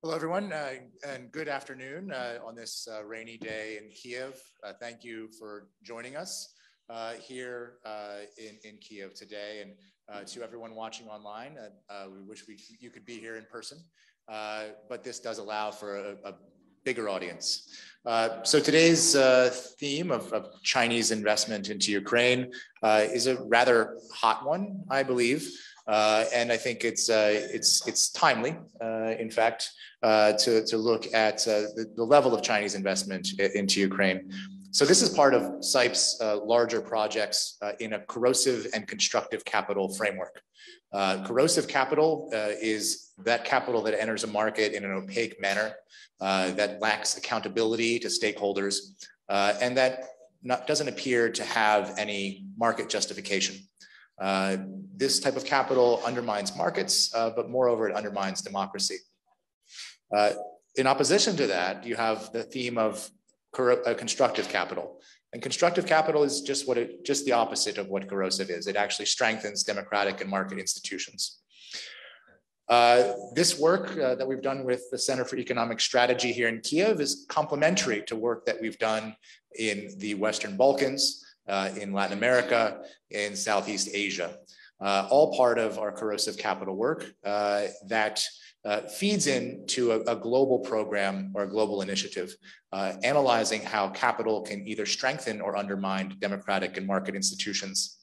Hello, everyone, and good afternoon on this rainy day in Kiev. Thank you for joining us here in Kiev today, and to everyone watching online. We wish you could be here in person, but this does allow for a bigger audience. So today's theme of Chinese investment into Ukraine is a rather hot one, I believe. And I think it's timely, in fact, to look at the level of Chinese investment into Ukraine. So this is part of SIPE's larger projects in a corrosive and constructive capital framework. Corrosive capital is that capital that enters a market in an opaque manner, that lacks accountability to stakeholders, and that doesn't appear to have any market justification. This type of capital undermines markets, but moreover, it undermines democracy. In opposition to that, you have the theme of constructive capital. And constructive capital is just the opposite of what corrosive is. It actually strengthens democratic and market institutions. This work that we've done with the Center for Economic Strategy here in Kiev is complementary to work that we've done in the Western Balkans, in Latin America, in Southeast Asia, all part of our corrosive capital work that feeds into a global program or a global initiative, analyzing how capital can either strengthen or undermine democratic and market institutions.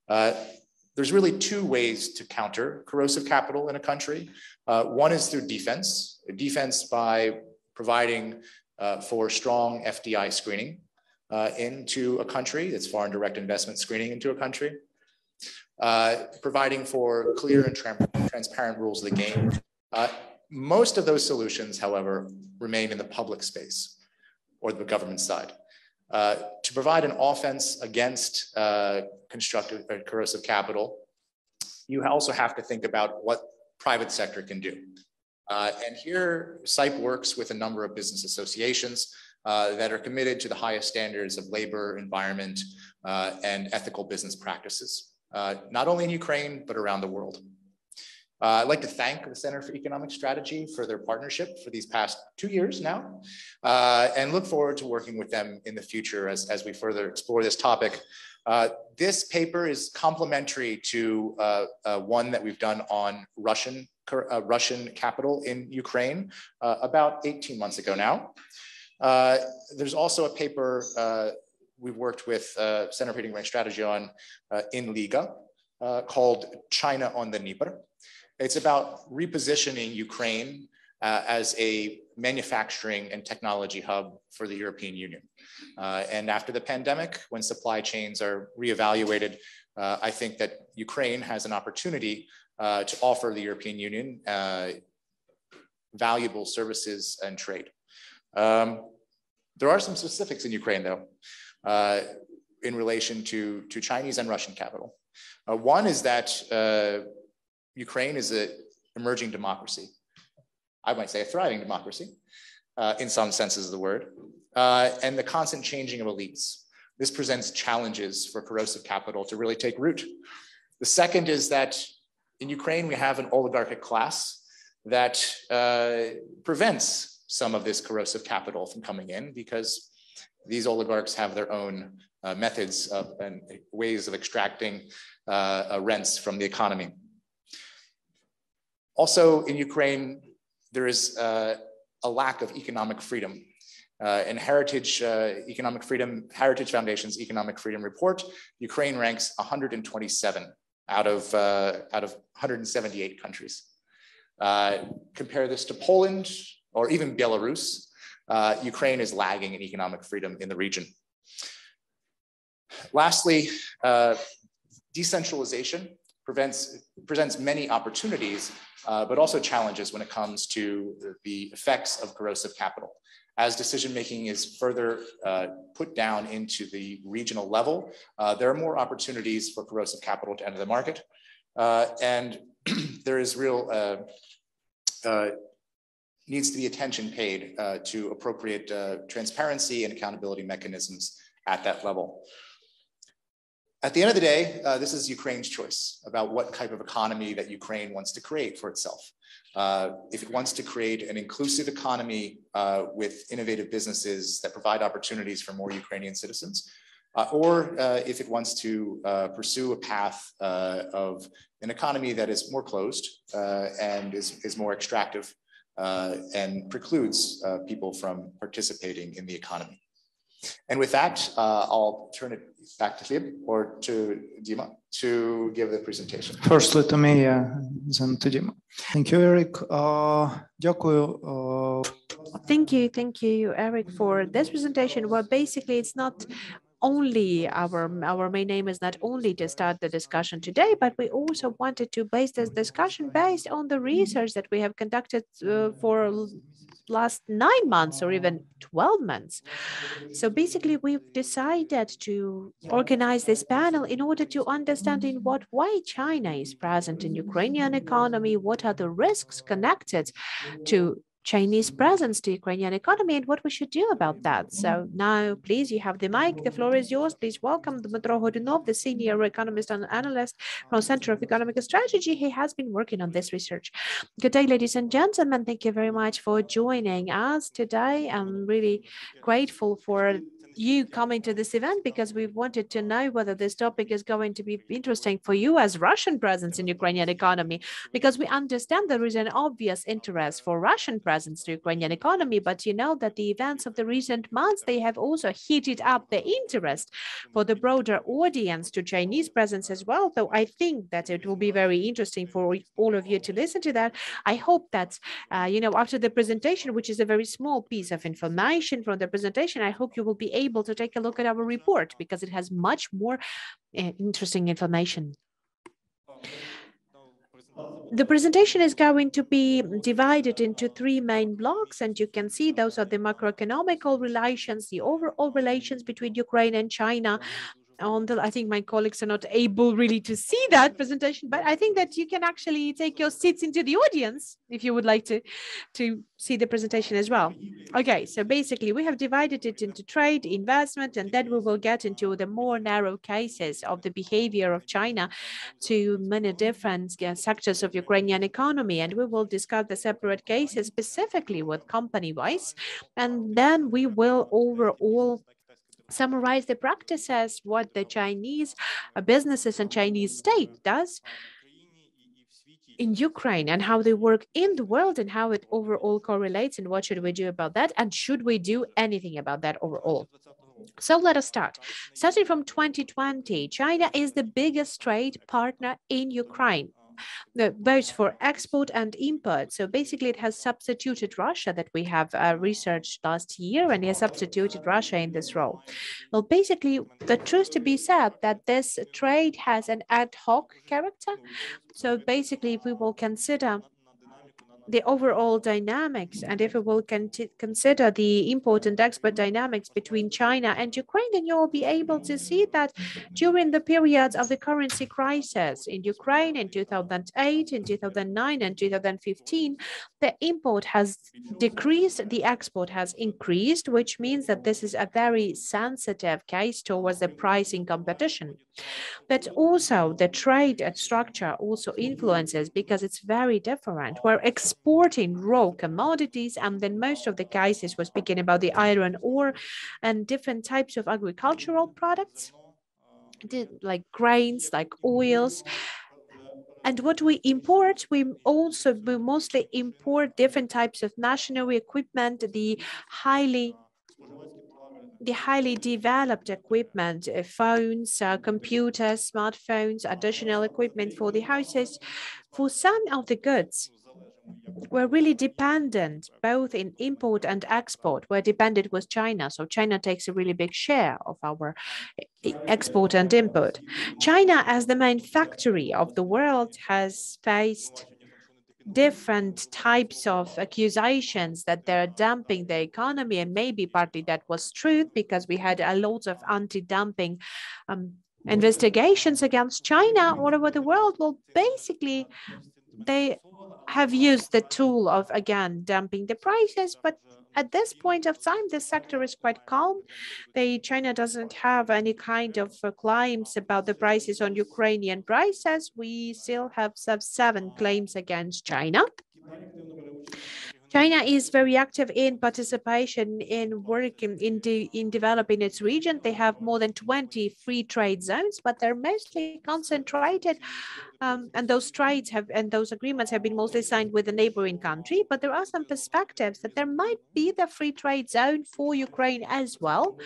There's really two ways to counter corrosive capital in a country. One is through defense by providing for strong FDI screening into a country. It's foreign direct investment screening into a country, providing for clear and transparent rules of the game. Most of those solutions, however, remain in the public space or the government side. To provide an offense against constructive or corrosive capital, you also have to think about what private sector can do. And here, SIPE works with a number of business associations that are committed to the highest standards of labor, environment, and ethical business practices, not only in Ukraine, but around the world. I'd like to thank the Center for Economic Strategy for their partnership for these past 2 years now, and look forward to working with them in the future as we further explore this topic. This paper is complementary to one that we've done on Russian capital in Ukraine about 18 months ago now. There's also a paper we've worked with Center for Economic Strategy on in Liga called China on the Dnieper. It's about repositioning Ukraine as a manufacturing and technology hub for the European Union. And after the pandemic, when supply chains are reevaluated, I think that Ukraine has an opportunity to offer the European Union valuable services and trade. There are some specifics in Ukraine, though, in relation to Chinese and Russian capital. One is that Ukraine is an emerging democracy. I might say a thriving democracy in some senses of the word, and the constant changing of elites. This presents challenges for corrosive capital to really take root. The second is that in Ukraine, we have an oligarchic class that prevents some of this corrosive capital from coming in because these oligarchs have their own methods and ways of extracting rents from the economy. Also in Ukraine, there is a lack of economic freedom. In Heritage Foundation's Economic Freedom Report, Ukraine ranks 127 out of 178 countries. Compare this to Poland or even Belarus. Ukraine is lagging in economic freedom in the region. Lastly, decentralization presents many opportunities, but also challenges when it comes to the effects of corrosive capital. As decision-making is further put down into the regional level, there are more opportunities for corrosive capital to enter the market. And there is needs to be attention paid to appropriate transparency and accountability mechanisms at that level. At the end of the day, this is Ukraine's choice about what type of economy that Ukraine wants to create for itself. If it wants to create an inclusive economy with innovative businesses that provide opportunities for more Ukrainian citizens, or if it wants to pursue a path of an economy that is more closed and is more extractive and precludes people from participating in the economy. And with that, I'll turn it back to Gleb or to Dima to give the presentation. Firstly to me, then to Dima. Thank you, Eric. Дякую. Thank you, Eric, for this presentation. Well, basically, it's not only our main aim is not only to start the discussion today, but we also wanted to base this discussion based on the research that we have conducted for last 9 months or even 12 months. So basically, we've decided to organize this panel in order to understand in what way China is present in Ukrainian economy, what are the risks connected to Chinese presence to Ukrainian economy and what we should do about that. So now, please, you have the mic. The floor is yours. Please welcome Dmytro Godunov, the senior economist and analyst from Center of Economic Strategy. He has been working on this research. Good day, ladies and gentlemen. Thank you very much for joining us today. I'm really grateful for you coming to this event because we wanted to know whether this topic is going to be interesting for you as Russian presence in Ukrainian economy, because we understand there is an obvious interest for Russian presence to Ukrainian economy, but you know that the events of the recent months, they have also heated up the interest for the broader audience to Chinese presence as well. So I think that it will be very interesting for all of you to listen to that. I hope that, after the presentation, which is a very small piece of information from the presentation, I hope you will be able to take a look at our report because it has much more interesting information. The presentation is going to be divided into 3 main blocks, and you can see those are the macroeconomical relations, the overall relations between Ukraine and China. I think my colleagues are not able really to see that presentation, but I think that you can actually take your seats into the audience if you would like to see the presentation as well. Okay, so basically we have divided it into trade, investment, and then we will get into the more narrow cases of the behavior of China to many different sectors of Ukrainian economy. And we will discuss the separate cases specifically with company-wise. And then we will overall summarize the practices, what the Chinese businesses and Chinese state does in Ukraine and how they work in the world and how it overall correlates and what should we do about that and should we do anything about that overall. So let us start. Starting from 2020, China is the biggest trade partner in Ukraine, both for export and import. So basically it has substituted Russia that we have researched last year, and it has substituted Russia in this role. Well, basically the truth to be said that this trade has an ad hoc character. So basically if we will consider the overall dynamics, and if we will consider the import and export dynamics between China and Ukraine, then you will be able to see that during the periods of the currency crisis in Ukraine in 2008, in 2009, and 2015, the import has decreased, the export has increased, which means that this is a very sensitive case towards the pricing competition. But also the trade structure also influences because it's very different. We're exporting raw commodities, and then most of the cases we're speaking about the iron ore and different types of agricultural products, like grains, like oils. And what we import, we mostly import different types of machinery, equipment, the highly developed equipment, phones, computers, smartphones, additional equipment for the houses. For some of the goods, we're really dependent both in import and export. We're dependent with China. So China takes a really big share of our export and import. China, as the main factory of the world, has faced different types of accusations that they're dumping the economy, and maybe partly that was true because we had a lot of anti-dumping investigations against China all over the world. Well, basically, have used the tool of, again, dumping the prices, but at this point of time, the sector is quite calm. China doesn't have any kind of claims about the prices on Ukrainian prices. We still have 7 claims against China. China is very active in participation in working in developing its region. They have more than 20 free trade zones, but they're mostly concentrated, and those trades and those agreements have been mostly signed with the neighboring country. But there are some perspectives that there might be the free trade zone for Ukraine as well,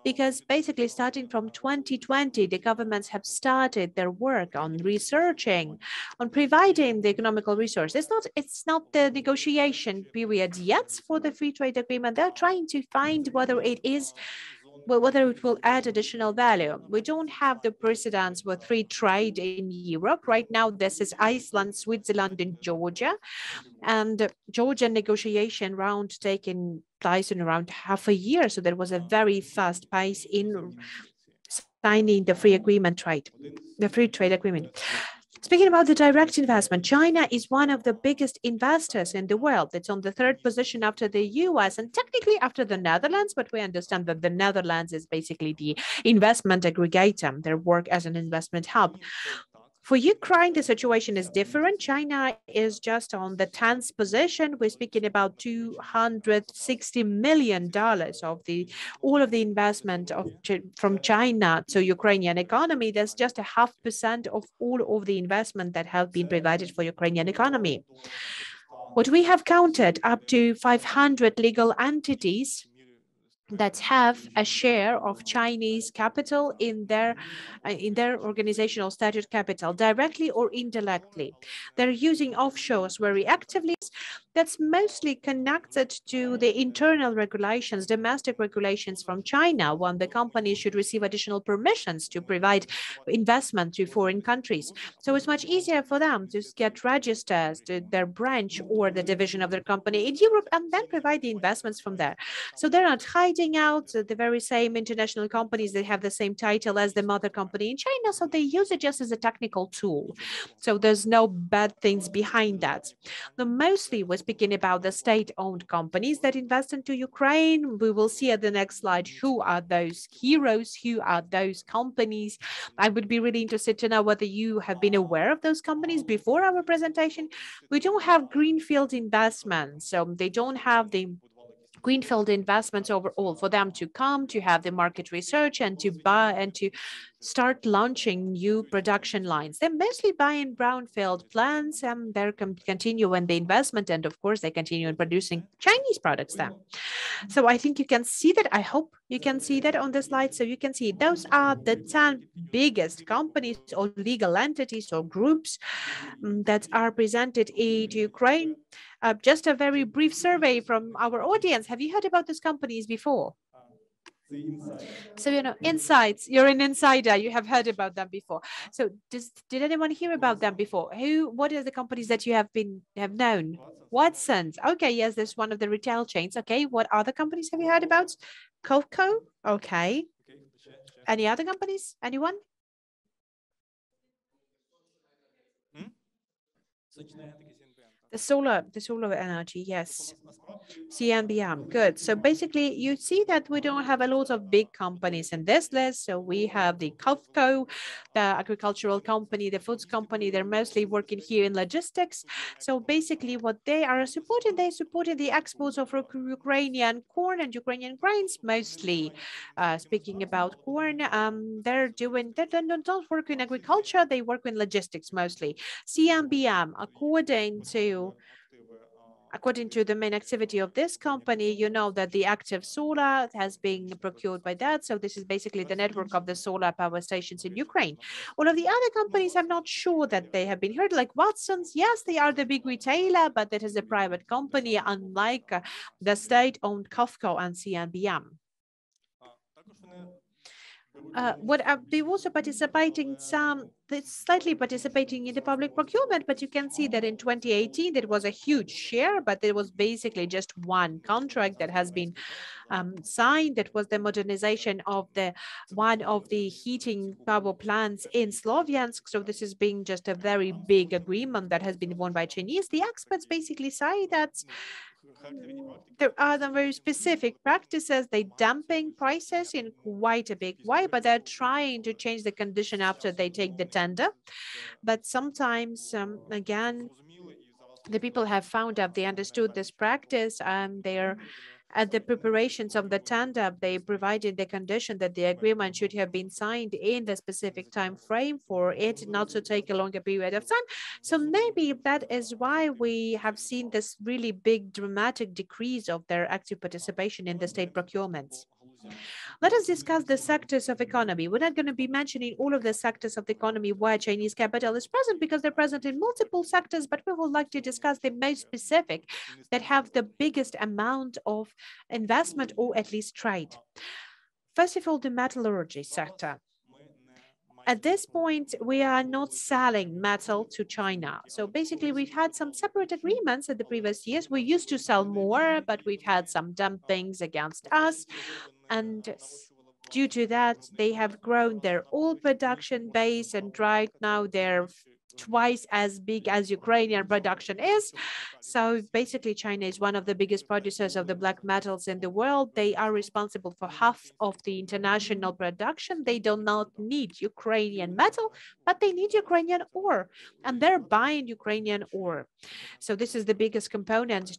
because basically starting from 2020, the governments have started their work on researching, on providing the economical resources. It's not the negotiation period yet for the free trade agreement. They're trying to find whether it will add additional value. We don't have the precedents with free trade in Europe. Right now, this is Iceland, Switzerland, and Georgia. And Georgian negotiation round taking place in around half a year. So there was a very fast pace in signing the free trade agreement. Speaking about the direct investment, China is one of the biggest investors in the world. It's on the 3rd position after the US and technically after the Netherlands, but we understand that the Netherlands is basically the investment aggregator, their work as an investment hub. For Ukraine, the situation is different. China is just on the 10th position. We're speaking about $260 million of all of the investment from China to Ukrainian economy. That's just 0.5% of all of the investment that have been provided for Ukrainian economy. What we have counted up to 500 legal entities that have a share of Chinese capital in their organizational statute capital, directly or indirectly. They're using offshores very actively. That's mostly connected to the internal regulations, domestic regulations from China, when the company should receive additional permissions to provide investment to foreign countries. So it's much easier for them to get registered to their branch or the division of their company in Europe and then provide the investments from there. So they're not hiding out the very same international companies that have the same title as the mother company in China. So they use it just as a technical tool. So there's no bad things behind that. The mostly we're speaking about the state-owned companies that invest into Ukraine. We will see at the next slide who are those heroes, who are those companies. I would be really interested to know whether you have been aware of those companies before our presentation. We don't have greenfield investments, so they don't have the greenfield investments overall for them to come to have the market research and to buy and to start launching new production lines. They're mostly buying brownfield plants and they're continuing the investment, and of course they continue in producing Chinese products then. So I think you can see that. I hope you can see that on the slide. So you can see those are the 10 biggest companies or legal entities or groups that are presented in Ukraine. Just a very brief survey from our audience. Have you heard about these companies before? So, insights, you're an insider, you have heard about them before. So did anyone hear about them before? What are the companies that you have known? Watson's. Okay, yes, there's one of the retail chains. Okay, what other companies have you heard about? Coco. Okay. Any other companies? Anyone? The solar energy, yes. CNBM, good. So basically, you see that we don't have a lot of big companies in this list. So we have the COFCO, the agricultural company, the foods company. They're mostly working here in logistics. So basically, what they're supporting the exports of Ukrainian corn and Ukrainian grains, mostly. Speaking about corn, they don't work in agriculture. They work in logistics mostly. CNBM, according to the main activity of this company, you know that the active solar has been procured by that. So this is basically the network of the solar power stations in Ukraine. All of the other companies, I'm not sure that they have been heard, like Watson's. Yes, they are the big retailer, but that is a private company, unlike the state-owned COFCO and CNBM. they also participating slightly participating in the public procurement, but you can see that in 2018 there was a huge share, but there was basically just one contract that has been signed. That was the modernization of one of the heating power plants in Sloviansk. So this is being just a very big agreement that has been won by Chinese. The experts basically say that there are some very specific practices. They dumping prices in quite a big way, but they're trying to change the condition after they take the tender. But sometimes, again, the people have found out, they understood this practice, and they're at the preparations of the tender, they provided the condition that the agreement should have been signed in the specific time frame for it not to take a longer period of time. So maybe that is why we have seen this really big dramatic decrease of their active participation in the state procurements. Let us discuss the sectors of economy. We're not going to be mentioning all of the sectors of the economy where Chinese capital is present, because they're present in multiple sectors, but we would like to discuss the most specific that have the biggest amount of investment or at least trade. First of all, the metallurgy sector. At this point, we are not selling metal to China. So basically, we've had some separate agreements in the previous years. We used to sell more, but we've had some dumpings against us. And due to that, they have grown their oil production base, and right now they're twice as big as Ukrainian production is. So basically, China is one of the biggest producers of the black metals in the world. They are responsible for half of the international production. They do not need Ukrainian metal, but they need Ukrainian ore, and they're buying Ukrainian ore. So this is the biggest component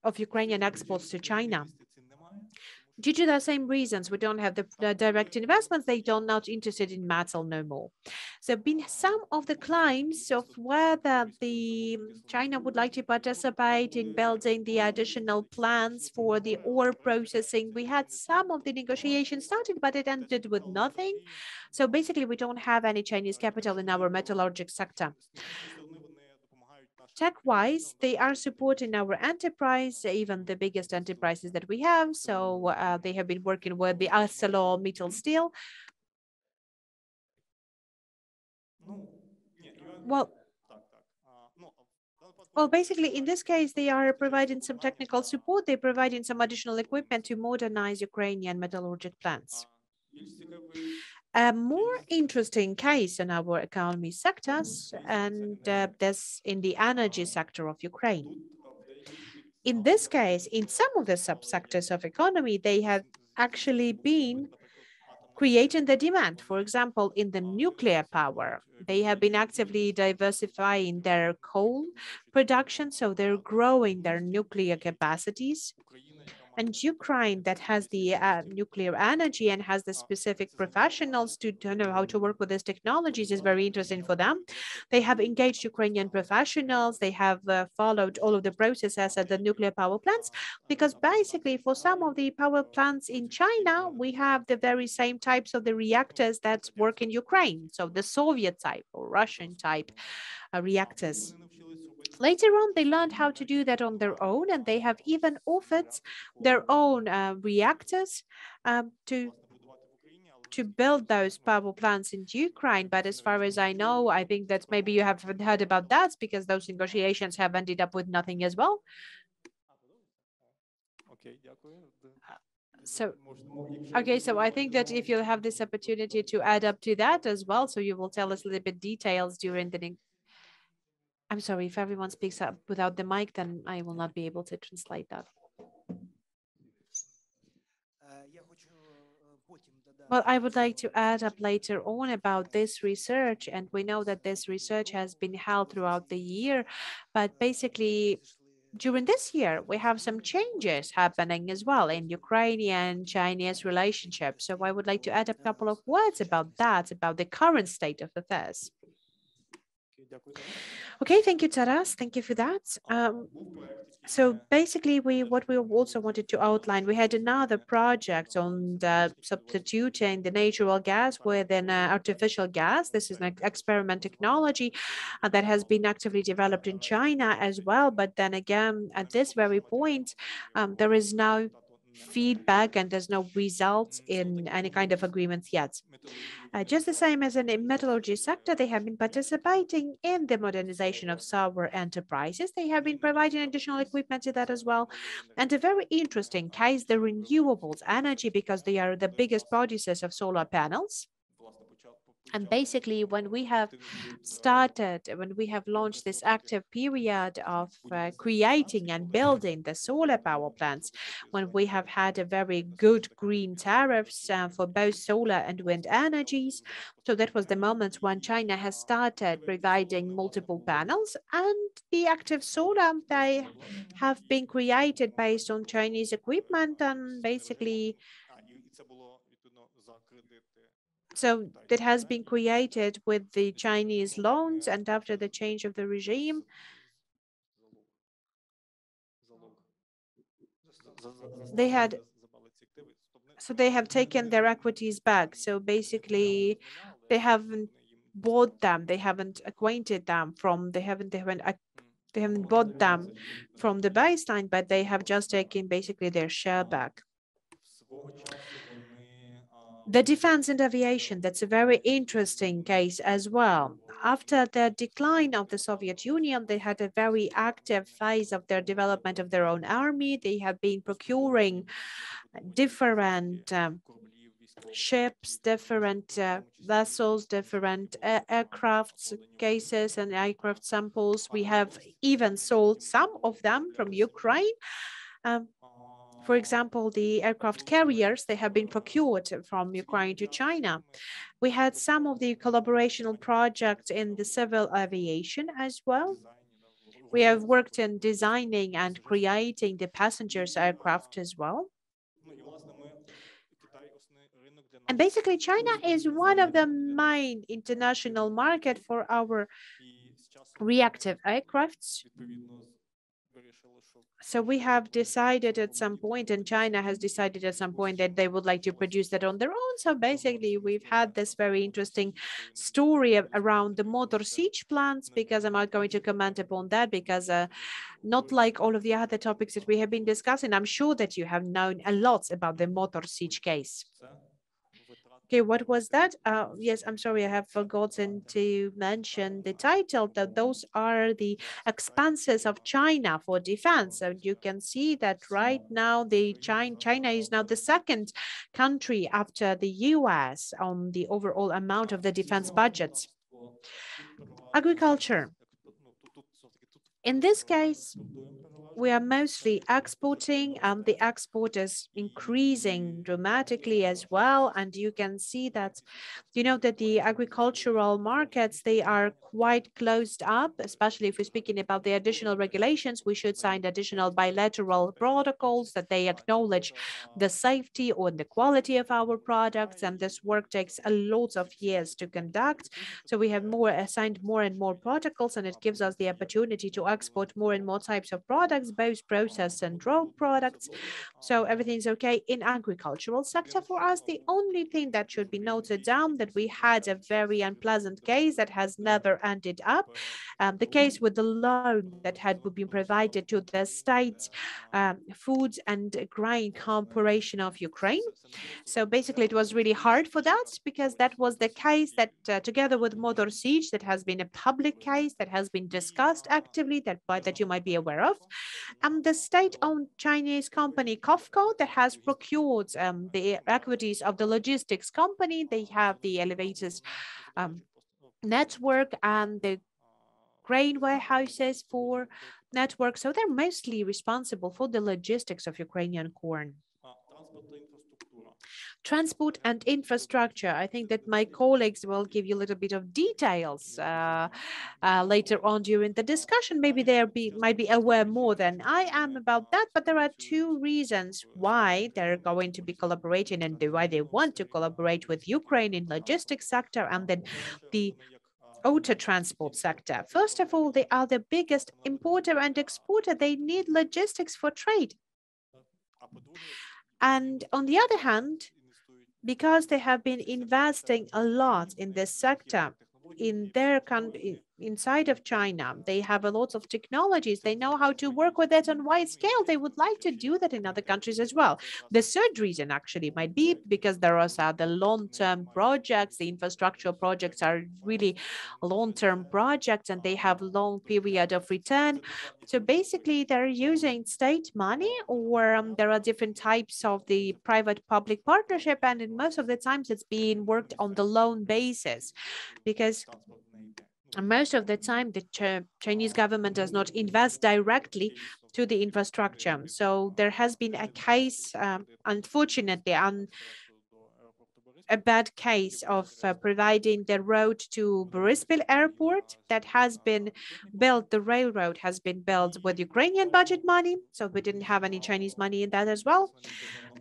of Ukrainian exports to China. Due to the same reasons, we don't have the direct investments. They are not interested in metal no more. So been some of the claims of whether China would like to participate in building the additional plants for the ore processing. We had some of the negotiations started, but it ended with nothing. So basically, we don't have any Chinese capital in our metallurgic sector. Tech-wise, they are supporting our enterprise, even the biggest enterprises that we have. So they have been working with the ArcelorMittal Steel. Well, basically, in this case, they are providing some technical support. They're providing some additional equipment to modernize Ukrainian metallurgic plants. A more interesting case in our economy sectors, and that's in the energy sector of Ukraine. In this case, in some of the subsectors of economy, they have actually been creating the demand. For example, in the nuclear power, they have been actively diversifying their coal production, so they're growing their nuclear capacities. And Ukraine, that has the nuclear energy and has the specific professionals to know how to work with these technologies, is very interesting for them. They have engaged Ukrainian professionals. They have followed all of the processes at the nuclear power plants, because basically for some of the power plants in China, we have the very same types of the reactors that work in Ukraine. So the Soviet type or Russian type reactors. Later on, they learned how to do that on their own, and they have even offered their own reactors to build those power plants in Ukraine. But as far as I know, I think that maybe you haven't heard about that, because those negotiations have ended up with nothing as well. So I think that if you'll have this opportunity to add up to that as well, so you will tell us a little bit details during the I'm sorry, if everyone speaks up without the mic, then I will not be able to translate that. Well, I would like to add up later on about this research, and we know that this research has been held throughout the year, but basically during this year, we have some changes happening as well in Ukrainian-Chinese relationship. So I would like to add a couple of words about that, about the current state of affairs. Okay, thank you, Taras. Thank you for that. So basically, what we also wanted to outline, we had another project on the substituting the natural gas with an artificial gas. This is an experiment technology that has been actively developed in China as well. But then again, at this very point, there is now feedback and there's no results in any kind of agreements yet. Just the same as in the metallurgy sector, they have been participating in the modernization of solar enterprises. They have been providing additional equipment to that as well. And a very interesting case, the renewables energy, because they are the biggest producers of solar panels. And basically, when we have launched this active period of creating and building the solar power plants, when we have had a very good green tariffs for both solar and wind energies. So that was the moment when China has started providing multiple panels, and the active solar, they have been created based on Chinese equipment, and basically so that has been created with the Chinese loans, and after the change of the regime, they have taken their equities back. So basically, they haven't bought them, they haven't acquainted them from, they haven't bought them from the baseline, but they have just taken basically their share back. The defense and aviation, that's a very interesting case as well. After the decline of the Soviet Union, they had a very active phase of their development of their own army. They have been procuring different ships, different vessels, different aircraft cases and aircraft samples. We have even sold some of them from Ukraine. For example, the aircraft carriers, they have been procured from Ukraine to China. We had some of the collaborational projects in the civil aviation as well. We have worked in designing and creating the passengers aircraft as well. And basically, China is one of the main international market for our reactive aircrafts. So we have decided at some point, and China has decided at some point, that they would like to produce that on their own. So basically, we've had this very interesting story around the motor siege plants, because I'm not going to comment upon that, because not like all of the other topics that we have been discussing, I'm sure that you have known a lot about the motor siege case. Okay, what was that? Yes, I'm sorry, I have forgotten to mention the title, that those are the expenses of China for defense. And you can see that right now, China is now the second country after the US on the overall amount of the defense budgets. Agriculture. In this case, we are mostly exporting, and the export is increasing dramatically as well. And you can see that, that the agricultural markets, they are quite closed up, especially if we're speaking about the additional regulations. We should sign additional bilateral protocols that they acknowledge the safety or the quality of our products. And this work takes a lot of years to conduct. So we have signed more and more protocols, and it gives us the opportunity to export more and more types of products, both processed and raw products. So everything's okay in agricultural sector. For us, the only thing that should be noted down, that we had a very unpleasant case that has never ended up, the case with the loan that had been provided to the state Foods and Grain Corporation of Ukraine. So basically, it was really hard for that, because that was the case that together with Motor Siege, that has been a public case that has been discussed actively, that you might be aware of. And the state-owned Chinese company COFCO that has procured the equities of the logistics company. They have the elevators network and the grain warehouses for network. So they're mostly responsible for the logistics of Ukrainian corn. Transport and infrastructure. I think that my colleagues will give you a little bit of details later on during the discussion. Maybe might be aware more than I am about that, but there are two reasons why they're going to be collaborating and why they want to collaborate with Ukraine in logistics sector and then the auto transport sector. First of all, they are the biggest importer and exporter. They need logistics for trade. And on the other hand, because they have been investing a lot in this sector, in their country, inside of China. They have a lot of technologies. They know how to work with it on wide scale. They would like to do that in other countries as well. The third reason actually might be because there are the long-term projects. The infrastructural projects are really long-term projects and they have long period of return. So basically they're using state money, or there are different types of the private-public partnership, and in most of the times it's being worked on the loan basis, because most of the time the Chinese government does not invest directly to the infrastructure. So there has been a case, unfortunately, a bad case of providing the road to Boryspil airport that has been built. The railroad has been built with Ukrainian budget money, so we didn't have any Chinese money in that as well.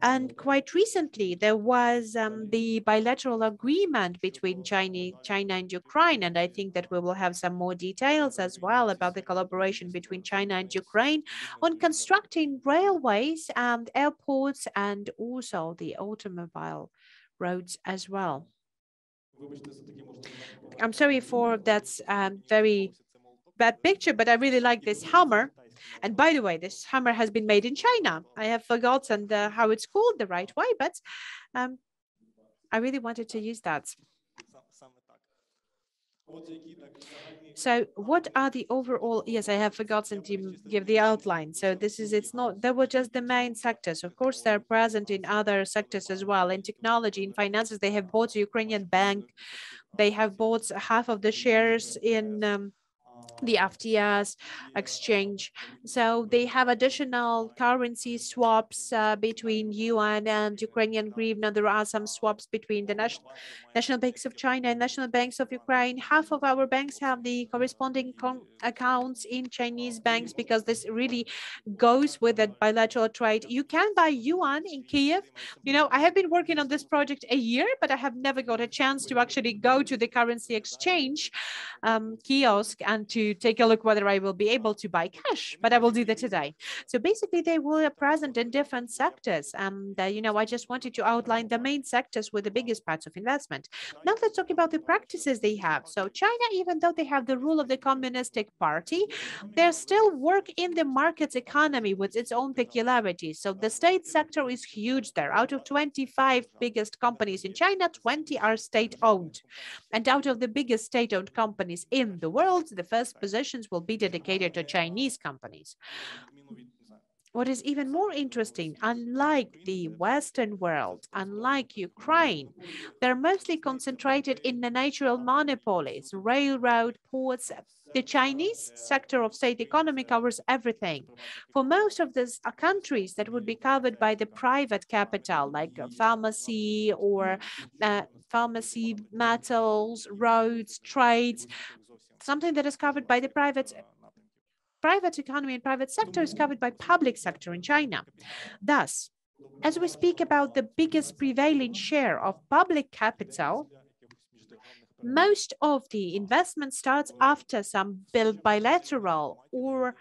And quite recently, there was the bilateral agreement between China and Ukraine. And I think that we will have some more details as well about the collaboration between China and Ukraine on constructing railways and airports and also the automobile roads as well. I'm sorry for that very bad picture, but I really like this hammer. And by the way, this hammer has been made in China. I have forgotten how it's called the right way, but I really wanted to use that. So what are the overall, yes, I have forgotten to give the outline. So this is, it's not, they were just the main sectors. Of course, they're present in other sectors as well. In technology, in finances, they have bought a Ukrainian bank. They have bought half of the shares in the FTS exchange. So they have additional currency swaps between yuan and Ukrainian hryvnia. There are some swaps between the national banks of China and national banks of Ukraine. Half of our banks have the corresponding accounts in Chinese banks, because this really goes with that bilateral trade. You can buy yuan in Kiev. You know, I have been working on this project a year, but I have never got a chance to actually go to the currency exchange kiosk and to take a look whether I will be able to buy cash, but I will do that today. So basically they were present in different sectors. And, you know, I just wanted to outline the main sectors with the biggest parts of investment. Now let's talk about the practices they have. So China, even though they have the rule of the Communistic Party, they still work in the market economy with its own peculiarities. So the state sector is huge there. Out of 25 biggest companies in China, 20 are state-owned. And out of the biggest state-owned companies in the world, the first positions will be dedicated to Chinese companies. What is even more interesting, unlike the Western world, unlike Ukraine, they're mostly concentrated in the natural monopolies, railroad, ports. The Chinese sector of state economy covers everything. For most of these countries, that would be covered by the private capital, like pharmacy or pharmacy, metals, roads, trades, something that is covered by the private economy and private sector is covered by public sector in China. Thus, as we speak about the biggest prevailing share of public capital, most of the investment starts after some bilateral or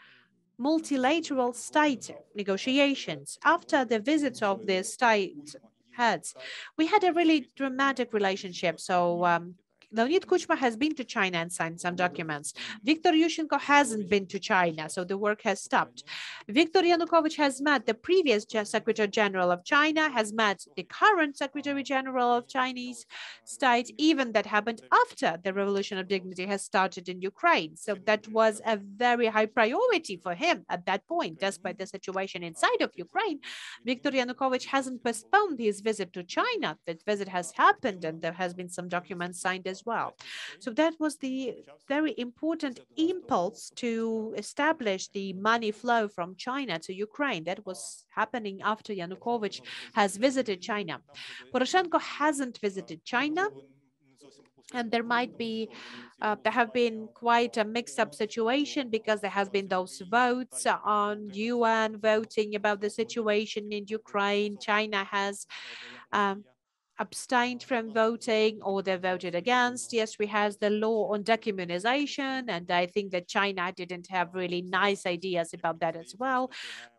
multilateral state negotiations, after the visits of the state heads. We had a really dramatic relationship. So Leonid Kuchma has been to China and signed some documents. Viktor Yushchenko hasn't been to China, so the work has stopped. Viktor Yanukovych has met the previous Secretary General of China, has met the current Secretary General of Chinese state. Even that happened after the Revolution of Dignity has started in Ukraine. So that was a very high priority for him at that point, despite the situation inside of Ukraine. Viktor Yanukovych hasn't postponed his visit to China. That visit has happened, and there has been some documents signed as well. So that was the very important impulse to establish the money flow from China to Ukraine. That was happening after Yanukovych has visited China. Poroshenko hasn't visited China. And there might be, there have been quite a mixed-up situation, because there has been those votes on UN voting about the situation in Ukraine. China has abstained from voting or they voted against. Yes, we have the law on decommunization, and I think that China didn't have really nice ideas about that as well.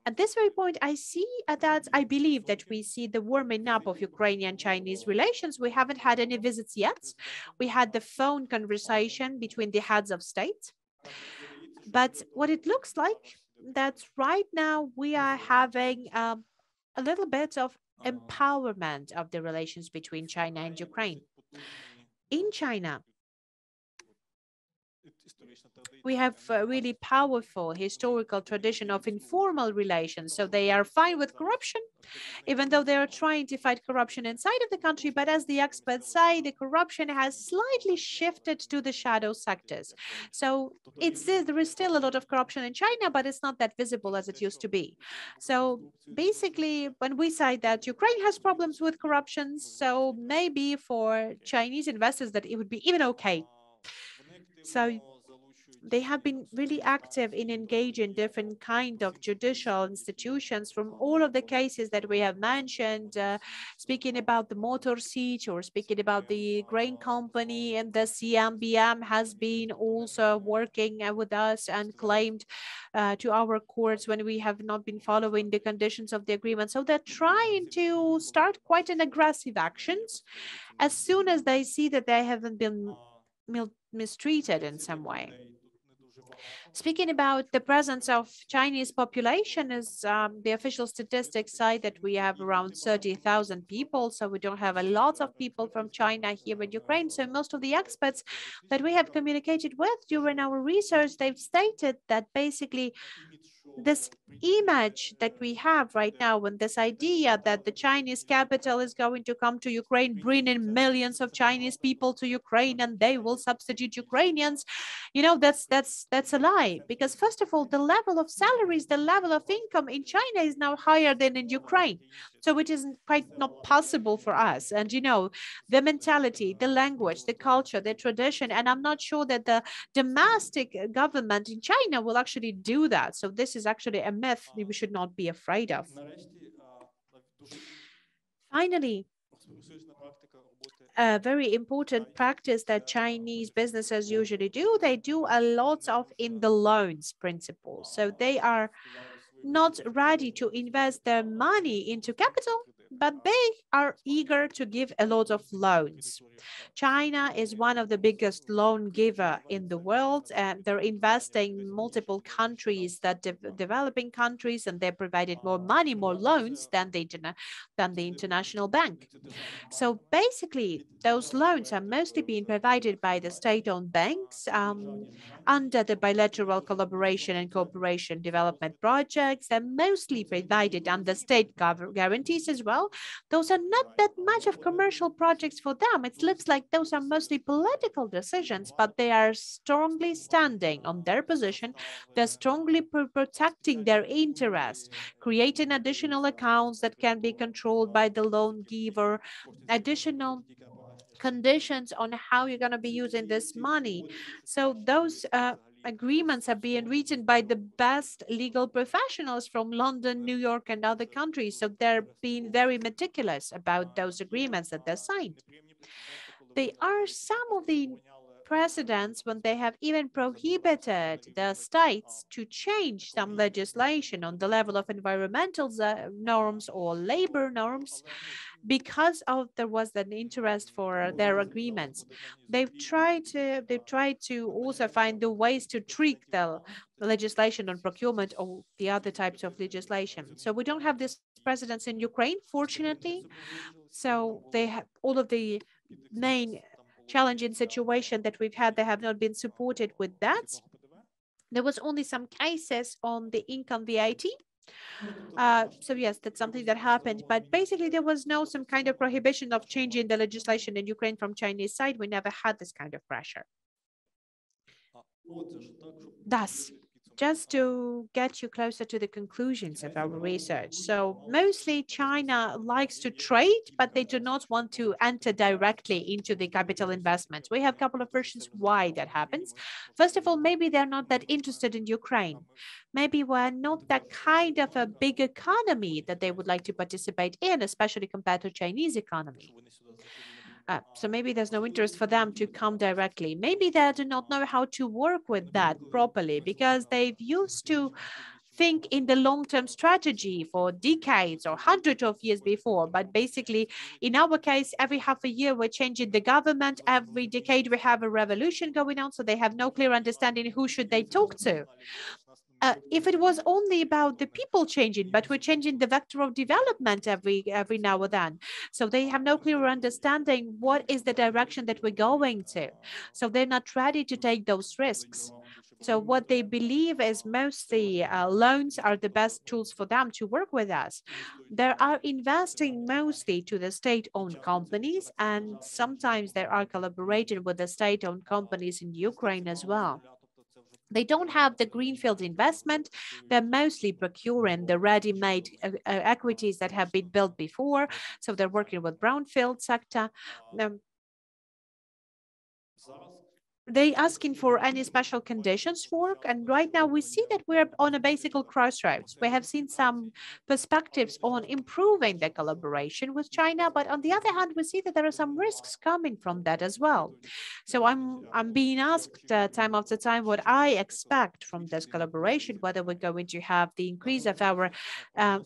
At this very point, I believe that we see the warming up of Ukrainian-Chinese relations. We haven't had any visits yet. We had the phone conversation between the heads of state. But what it looks like that right now we are having a little bit of empowerment of the relations between China and Ukraine. In China, we have a really powerful historical tradition of informal relations. So they are fine with corruption, even though they are trying to fight corruption inside of the country. But as the experts say, the corruption has slightly shifted to the shadow sectors. So there is still a lot of corruption in China, but it's not that visible as it used to be. So basically, when we say that Ukraine has problems with corruption, so maybe for Chinese investors that it would be even okay. So they have been really active in engaging different kind of judicial institutions from all of the cases that we have mentioned, speaking about the motor siege or speaking about the grain company, and the CMBM has been also working with us and claimed to our courts when we have not been following the conditions of the agreement. So they're trying to start quite an aggressive actions as soon as they see that they haven't been mistreated in some way. Speaking about the presence of Chinese population, is the official statistics say that we have around 30,000 people, so we don't have a lot of people from China here in Ukraine. So most of the experts that we have communicated with during our research, they've stated that basically this image that we have right now and this idea that the Chinese capital is going to come to Ukraine, bringing millions of Chinese people to Ukraine and they will substitute Ukrainians, that's a lie. Because first of all, the level of salaries, the level of income in China is now higher than in Ukraine. So it is quite not possible for us. And the mentality, the language, the culture, the tradition, and I'm not sure that the domestic government in China will actually do that. So this is actually a myth we should not be afraid of. Finally, a very important practice that Chinese businesses usually do, they do a lot of in the loans principle. So they are not ready to invest their money into capital, but they are eager to give a lot of loans. China is one of the biggest loan giver in the world, and they're investing in multiple countries, that developing countries, and they provided more money, more loans than the international bank. So basically, those loans are mostly being provided by the state-owned banks under the bilateral collaboration and cooperation development projects. They're mostly provided under state guarantees as well. Those are not that much of commercial projects for them. It looks like those are mostly political decisions, but they are strongly standing on their position. They're strongly protecting their interest, creating additional accounts that can be controlled by the loan giver, additional conditions on how you're going to be using this money. So those agreements are being written by the best legal professionals from London, New York, and other countries. So they're being very meticulous about those agreements that they're signed. They are some of the precedents when they have even prohibited the states to change some legislation on the level of environmental norms or labor norms, because there was an interest for their agreements. They've tried to also find the ways to tweak the legislation on procurement or the other types of legislation. So we don't have this precedence in Ukraine, fortunately. So they have all of the main challenging situation that we've had, they have not been supported with that. There was only some cases on the income VAT. So yes, that's something that happened, but basically there was no some kind of prohibition of changing the legislation in Ukraine from Chinese side. We never had this kind of pressure. Thus, just to get you closer to the conclusions of our research. So mostly China likes to trade, but they do not want to enter directly into the capital investments. We have a couple of versions why that happens. First of all, maybe they're not that interested in Ukraine. Maybe we're not that kind of a big economy that they would like to participate in, especially compared to Chinese economy. So maybe there's no interest for them to come directly. Maybe they do not know how to work with that properly because they've used to think in the long-term strategy for decades or hundreds of years before. But basically, in our case, every half a year, we're changing the government. Every decade, we have a revolution going on. So they have no clear understanding who should they talk to. If it was only about the people changing, but we're changing the vector of development every now and then. So they have no clear understanding what is the direction that we're going to. So they're not ready to take those risks. So what they believe is mostly loans are the best tools for them to work with us. They are investing mostly to the state-owned companies, and sometimes they are collaborating with the state-owned companies in Ukraine as well. They don't have the greenfield investment. They're mostly procuring the ready-made equities that have been built before. So they're working with brownfield sector. They asking for any special conditions for work, and right now we see that we're on a basic crossroads. We have seen some perspectives on improving the collaboration with China, but on the other hand, we see that there are some risks coming from that as well. So I'm being asked time after time what I expect from this collaboration, whether we're going to have the increase of our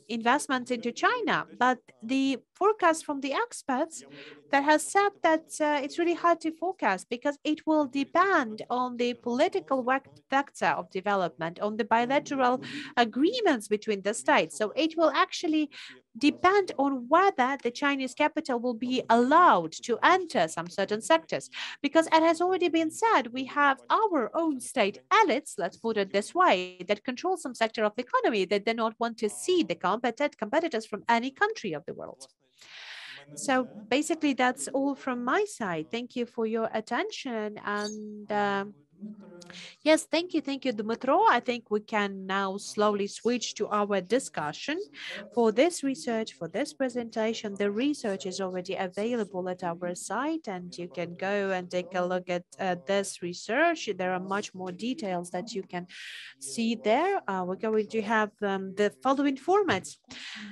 investments into China. But the forecast from the experts that has said that it's really hard to forecast because it will depend on the political vector of development, on the bilateral agreements between the states. So it will actually depend on whether the Chinese capital will be allowed to enter some certain sectors. Because it has already been said, we have our own state elites, let's put it this way, that control some sector of the economy that do not want to see the competitors from any country of the world. So basically, that's all from my side. Thank you for your attention. And yes, thank you, Dmytro. I think we can now slowly switch to our discussion. For this research, for this presentation, the research is already available at our site, and you can go and take a look at this research. There are much more details that you can see there. We're going to have the following formats.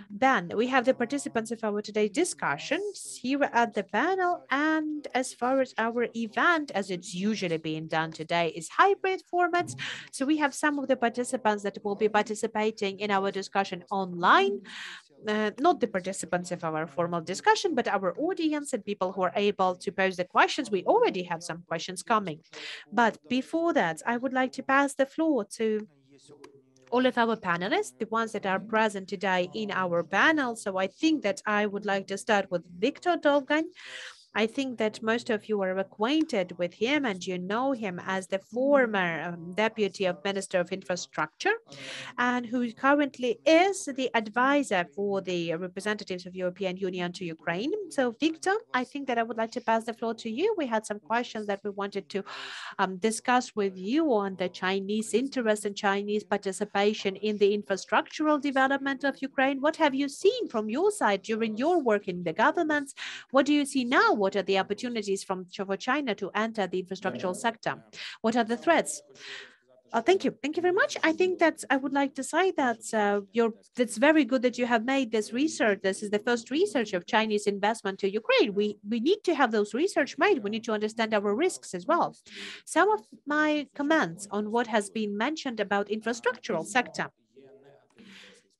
Then we have the participants of our today's discussions here at the panel. And as far as our event, as it's usually being done today, is hybrid formats. So we have some of the participants that will be participating in our discussion online. Not the participants of our formal discussion, but our audience and people who are able to pose the questions. We already have some questions coming. But before that, I would like to pass the floor to all of our panelists, the ones that are present today in our panel. So I think that I would like to start with Viktor Dolgan. I think that most of you are acquainted with him and you know him as the former Deputy of Minister of Infrastructure and who currently is the advisor for the representatives of European Union to Ukraine. So Viktor, I think that I would like to pass the floor to you. We had some questions that we wanted to discuss with you on the Chinese interest and Chinese participation in the infrastructural development of Ukraine. What have you seen from your side during your work in the governments? What do you see now? What are the opportunities for China to enter the infrastructural sector? What are the threats? Thank you. Thank you very much. I think that I would like to say that it's very good that you have made this research. This is the first research of Chinese investment to Ukraine. We need to have those research made. We need to understand our risks as well. Some of my comments on what has been mentioned about infrastructural sector.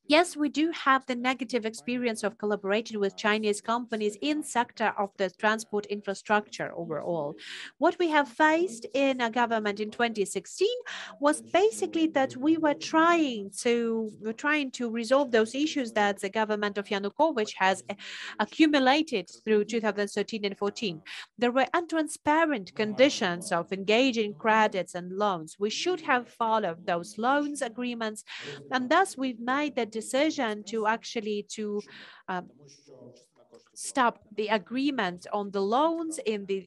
Yes, we do have the negative experience of collaborating with Chinese companies in sector of the transport infrastructure overall. What we have faced in a government in 2016 was basically that we were trying to resolve those issues that the government of Yanukovych has accumulated through 2013 and 14. There were untransparent conditions of engaging credits and loans. We should have followed those loans agreements, and thus we've made the decision to actually stop the agreement on the loans in the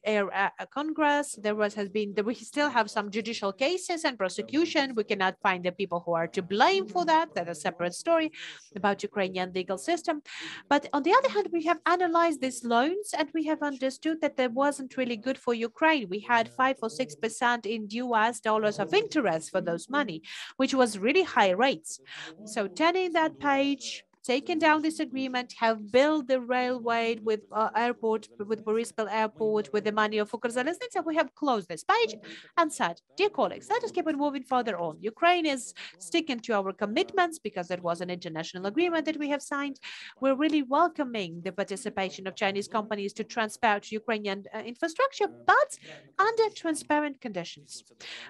Congress. We still have some judicial cases and prosecution. We cannot find the people who are to blame for that. That's a separate story about Ukrainian legal system. But on the other hand, we have analyzed these loans and we have understood that that wasn't really good for Ukraine. We had 5 or 6% in US dollars of interest for those money, which was really high rates. So turning that page, taken down this agreement, have built the railway with airport, with Borispil Airport, with the money of Ukrzaliznytsia, we have closed this page and said, dear colleagues, let us keep it moving further on. Ukraine is sticking to our commitments because it was an international agreement that we have signed. We're really welcoming the participation of Chinese companies to transport Ukrainian infrastructure, but under transparent conditions.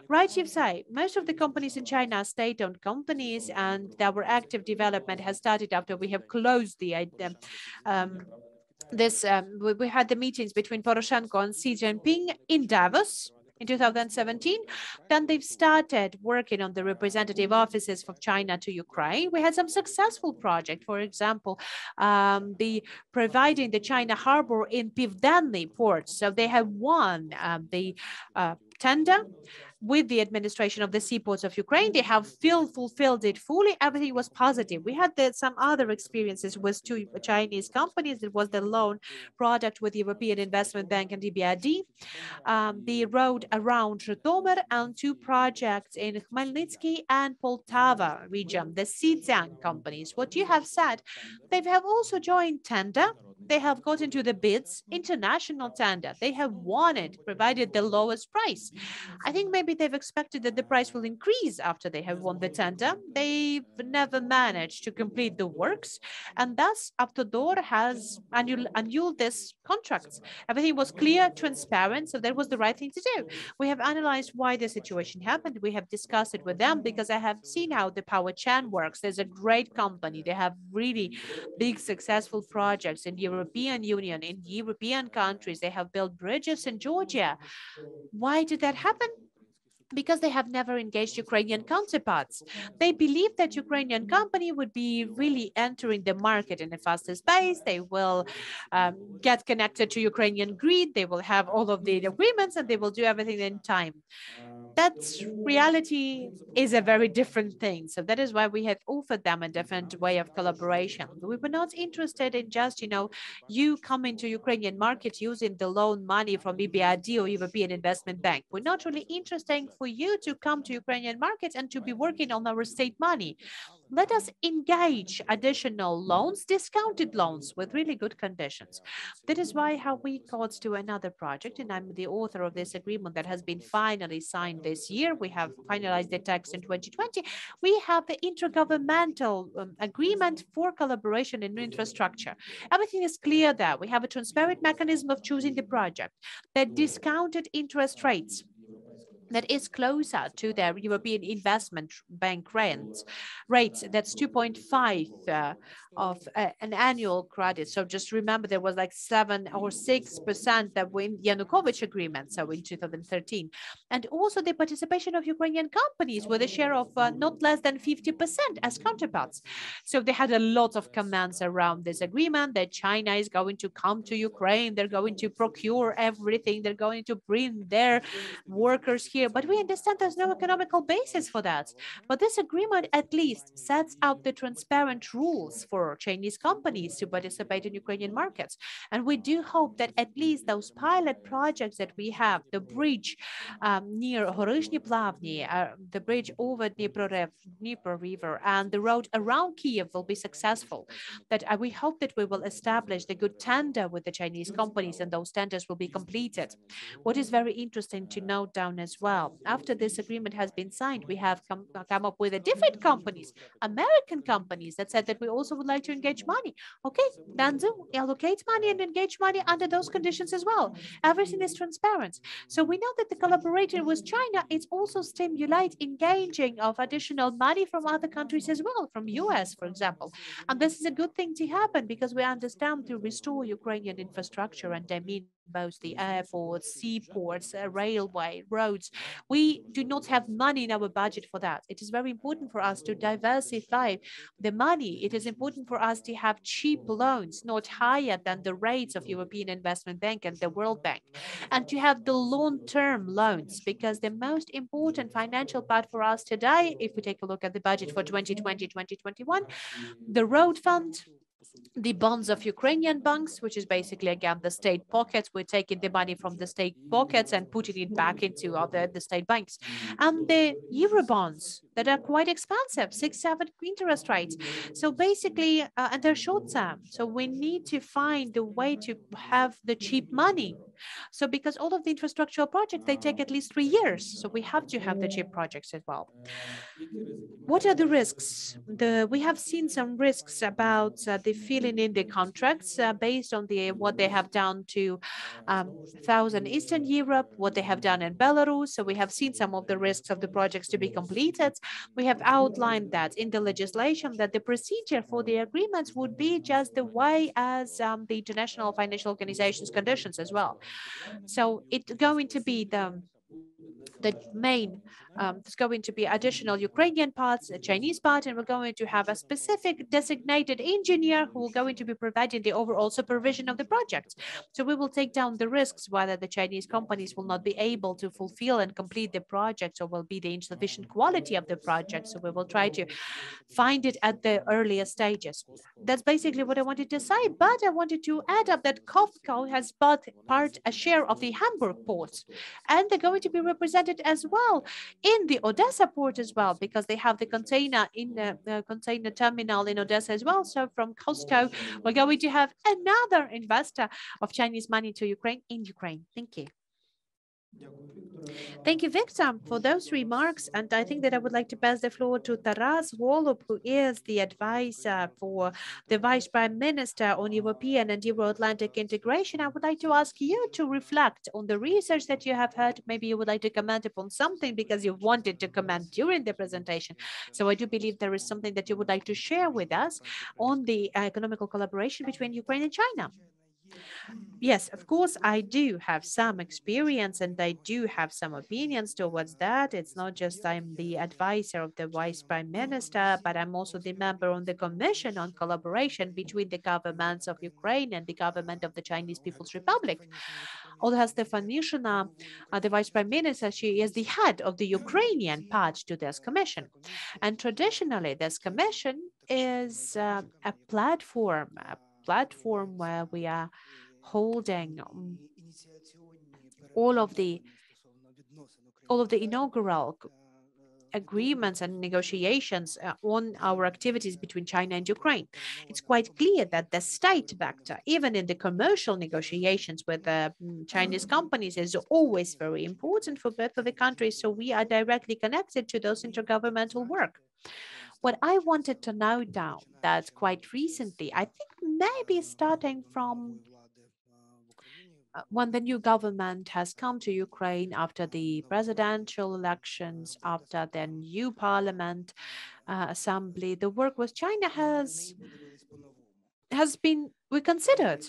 Right, you say, most of the companies in China are state-owned companies, and our active development has started after we have closed we had the meetings between Poroshenko and Xi Jinping in Davos in 2017. Then they've started working on the representative offices of China to Ukraine. We had some successful projects, for example, providing the China harbor in Pivdenny port. So they have won the tender with the administration of the seaports of Ukraine. They have fulfilled it fully. Everything was positive. We had some other experiences with 2 Chinese companies. It was the loan product with the European Investment Bank and EBRD, the road around Zhytomyr, and 2 projects in Khmelnytsky and Poltava region, the Sidzan companies. What you have said, they have also joined tender. They have got into the bids, international tender. They have won it, provided the lowest price. I think maybe they've expected that the price will increase after they have won the tender. They've never managed to complete the works, and thus Avtodor has annulled this contracts. Everything was clear, transparent, so that was the right thing to do. We have analyzed why the situation happened. We have discussed it with them because I have seen how the power chain works. There's a great company. They have really big successful projects in the European Union, in European countries. They have built bridges in Georgia. Why did that happen? Because they have never engaged Ukrainian counterparts. They believe that Ukrainian company would be really entering the market in a faster space. They will get connected to Ukrainian grid. They will have all of the agreements and they will do everything in time. That reality is a very different thing. So that is why we have offered them a different way of collaboration. We were not interested in just, you coming to Ukrainian market using the loan money from EBRD or European Investment Bank. We're not really interested for you to come to Ukrainian markets and to be working on our state money. Let us engage additional loans, discounted loans with really good conditions. That is why how we got to another project, and I'm the author of this agreement that has been finally signed this year. We have finalized the text in 2020. We have the intergovernmental agreement for collaboration in infrastructure. Everything is clear there. We have a transparent mechanism of choosing the project, the discounted interest rates that is closer to the European Investment Bank rates. That's 2.5 of an annual credit. So just remember, there was like 7 or 6% that were in Yanukovych agreement, so in 2013. And also the participation of Ukrainian companies with a share of not less than 50% as counterparts. So they had a lot of comments around this agreement that China is going to come to Ukraine, they're going to procure everything, they're going to bring their workers here. But we understand there's no economical basis for that. But this agreement at least sets out the transparent rules for Chinese companies to participate in Ukrainian markets. And we do hope that at least those pilot projects that we have, the bridge near Horishny Plavny, the bridge over Dnipro River, and the road around Kiev will be successful. That we hope that we will establish the good tender with the Chinese companies, and those tenders will be completed. What is very interesting to note down as well, after this agreement has been signed, we have come up with different companies, American companies, that said that we also would like to engage money. Okay, then allocate money and engage money under those conditions as well. Everything is transparent. So we know that the collaboration with China, it also stimulates engaging of additional money from other countries as well, from US, for example. And this is a good thing to happen because we understand to restore Ukrainian infrastructure and I mean both the airports, seaports, railway, roads. We do not have money in our budget for that. It is very important for us to diversify the money. It is important for us to have cheap loans, not higher than the rates of European Investment Bank and the World Bank, and to have the long-term loans, because the most important financial part for us today, if we take a look at the budget for 2020-2021, the road fund, the bonds of Ukrainian banks, which is basically, again, the state pockets. We're taking the money from the state pockets and putting it back into the state banks. And the Euro bonds that are quite expensive, 6-7 interest rates. So basically, and they're short term. So we need to find a way to have the cheap money. So because all of the infrastructural projects, they take at least 3 years. So we have to have the cheap projects as well. What are the risks? We have seen some risks about the filling in the contracts based on what they have done to Southern Eastern Europe, what they have done in Belarus. So we have seen some of the risks of the projects to be completed. We have outlined that in the legislation, that the procedure for the agreements would be just the way as the International Financial Organization's conditions as well. So it's going to be the main, there's going to be additional Ukrainian parts, a Chinese part, and we're going to have a specific designated engineer who will going to be providing the overall supervision of the project. So we will take down the risks whether the Chinese companies will not be able to fulfill and complete the project, or will be the insufficient quality of the project. So we will try to find it at the earlier stages. That's basically what I wanted to say, but I wanted to add up that COFCO has bought a share of the Hamburg port, and they're going to be represented as well in the Odessa port as well, because they have the container in the container terminal in Odessa as well. So from COSCO, we're going to have another investor of Chinese money to Ukraine in Ukraine. Thank you. Thank you, Victor, for those remarks. And I think that I would like to pass the floor to Taras Golub, who is the advisor for the Vice Prime Minister on European and Euro-Atlantic integration. I would like to ask you to reflect on the research that you have heard. Maybe you would like to comment upon something because you wanted to comment during the presentation. So I do believe there is something that you would like to share with us on the economical collaboration between Ukraine and China. Yes, of course, I do have some experience and I do have some opinions towards that. It's not just I'm the advisor of the Vice Prime Minister, but I'm also the member on the Commission on Collaboration between the governments of Ukraine and the government of the Chinese People's Republic. Olha Stefanishyna, the Vice Prime Minister, she is the head of the Ukrainian part to this commission. And traditionally, this commission is a platform where we are holding all of the inaugural agreements and negotiations on our activities between China and Ukraine. It's quite clear that the state vector, even in the commercial negotiations with the Chinese companies, is always very important for both of the countries. So we are directly connected to those intergovernmental work. What I wanted to note down that quite recently, I think maybe starting from when the new government has come to Ukraine after the presidential elections, after the new parliament assembly, the work with China has been reconsidered.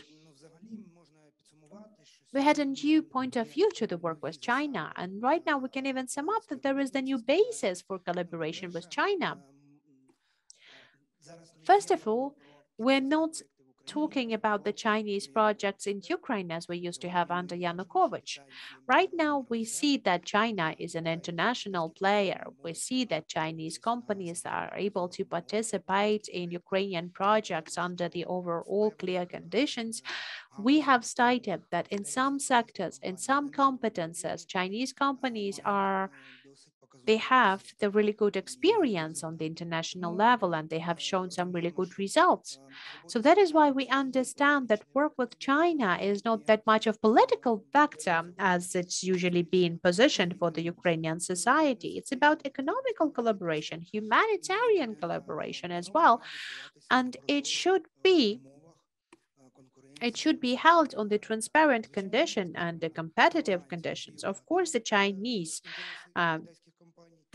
We had a new point of view to the work with China, and right now we can even sum up that there is the new basis for collaboration with China. First of all, we're not talking about the Chinese projects in Ukraine as we used to have under Yanukovych. Right now, we see that China is an international player. We see that Chinese companies are able to participate in Ukrainian projects under the overall clear conditions. We have stated that in some sectors, in some competences, Chinese companies they have the really good experience on the international level, and they have shown some really good results. So that is why we understand that work with China is not that much of political factor as it's usually being positioned for the Ukrainian society. It's about economical collaboration, humanitarian collaboration as well. And it should be held on the transparent condition and the competitive conditions. Of course, the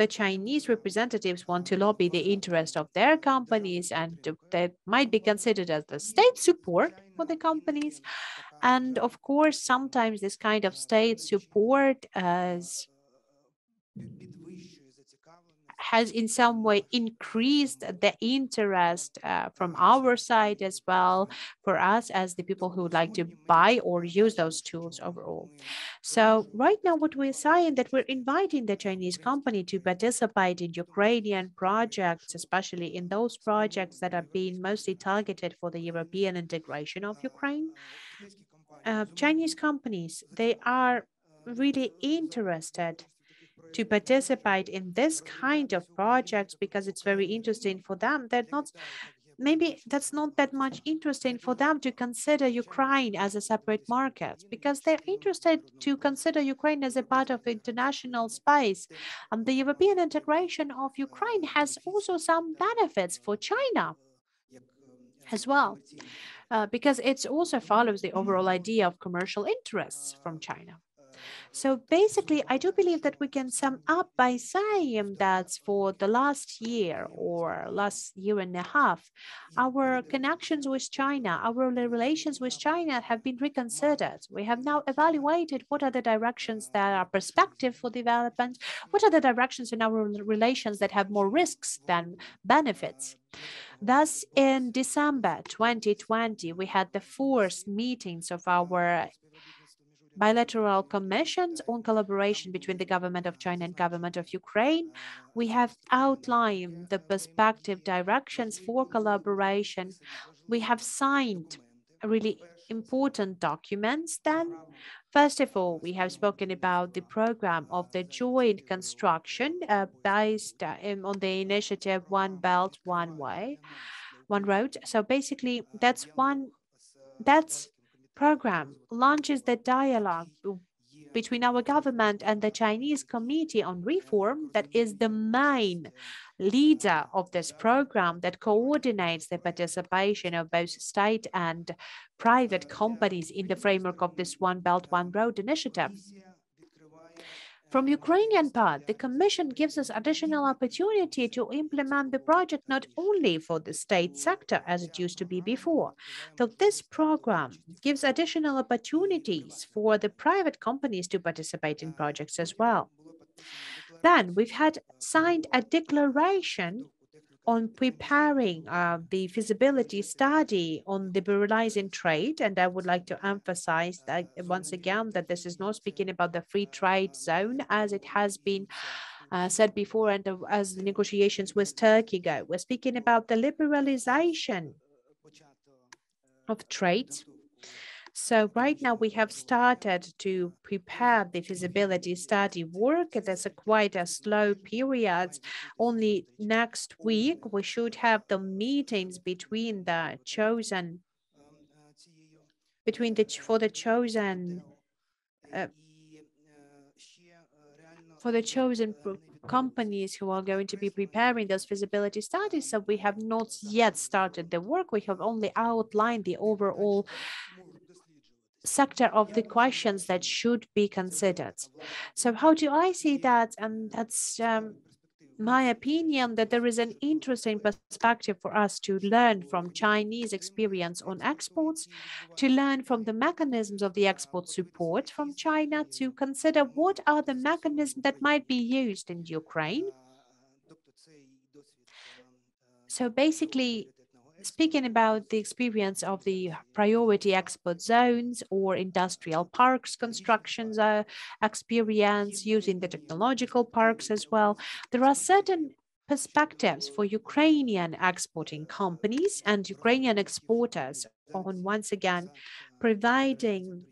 Chinese representatives want to lobby the interest of their companies, and that might be considered as the state support for the companies. And of course, sometimes this kind of state support has in some way increased the interest from our side as well, for us as the people who would like to buy or use those tools overall. So right now what we're saying that we're inviting the Chinese company to participate in Ukrainian projects, especially in those projects that are being mostly targeted for the European integration of Ukraine. Chinese companies, they are really interested to participate in this kind of projects because it's very interesting for them. They're not, maybe that's not that much interesting for them to consider Ukraine as a separate market, because they're interested to consider Ukraine as a part of international space. And the European integration of Ukraine has also some benefits for China as well, because it also follows the overall idea of commercial interests from China. So basically, I do believe that we can sum up by saying that for the last year or last year and a half, our connections with China, our relations with China have been reconsidered. We have now evaluated what are the directions that are prospective for development, what are the directions in our relations that have more risks than benefits. Thus, in December 2020, we had the fourth meetings of our bilateral commissions on collaboration between the government of China and government of Ukraine. We have outlined the perspective directions for collaboration. We have signed really important documents then. First of all, we have spoken about the program of the joint construction based on the initiative One Belt, One Way, One Road. So basically, that's program launches the dialogue between our government and the Chinese Committee on Reform, that is the main leader of this program that coordinates the participation of both state and private companies in the framework of this One Belt, One Road initiative. From Ukrainian part, the Commission gives us additional opportunity to implement the project not only for the state sector as it used to be before. So this program gives additional opportunities for the private companies to participate in projects as well. Then we've had signed a declaration on preparing the feasibility study on liberalizing trade. And I would like to emphasize that once again, that this is not speaking about the free trade zone as it has been said before, and as the negotiations with Turkey go. We're speaking about the liberalization of trade. So right now we have started to prepare the feasibility study work. There's quite a slow period. Only next week we should have the meetings between the chosen companies who are going to be preparing those feasibility studies. So we have not yet started the work. We have only outlined the overall sector of the questions that should be considered. So how do I see that? And that's my opinion, that there is an interesting perspective for us to learn from Chinese experience on exports, to learn from the mechanisms of the export support from China, to consider what are the mechanisms that might be used in Ukraine. So basically, speaking about the experience of the priority export zones or industrial parks constructions experience using the technological parks as well, there are certain perspectives for Ukrainian exporting companies and Ukrainian exporters on, once again, providing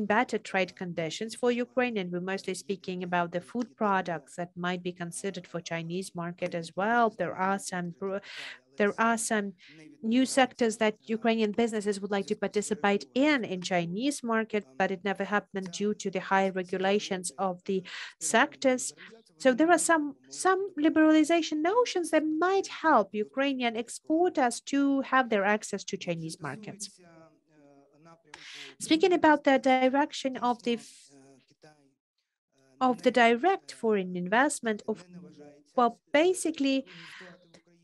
better trade conditions for Ukraine. And we're mostly speaking about the food products that might be considered for Chinese market as well. There are some new sectors that Ukrainian businesses would like to participate in Chinese market, but it never happened due to the high regulations of the sectors. So there are some liberalization notions that might help Ukrainian exporters to have their access to Chinese markets. Speaking about the direction of the direct foreign investment, well, basically,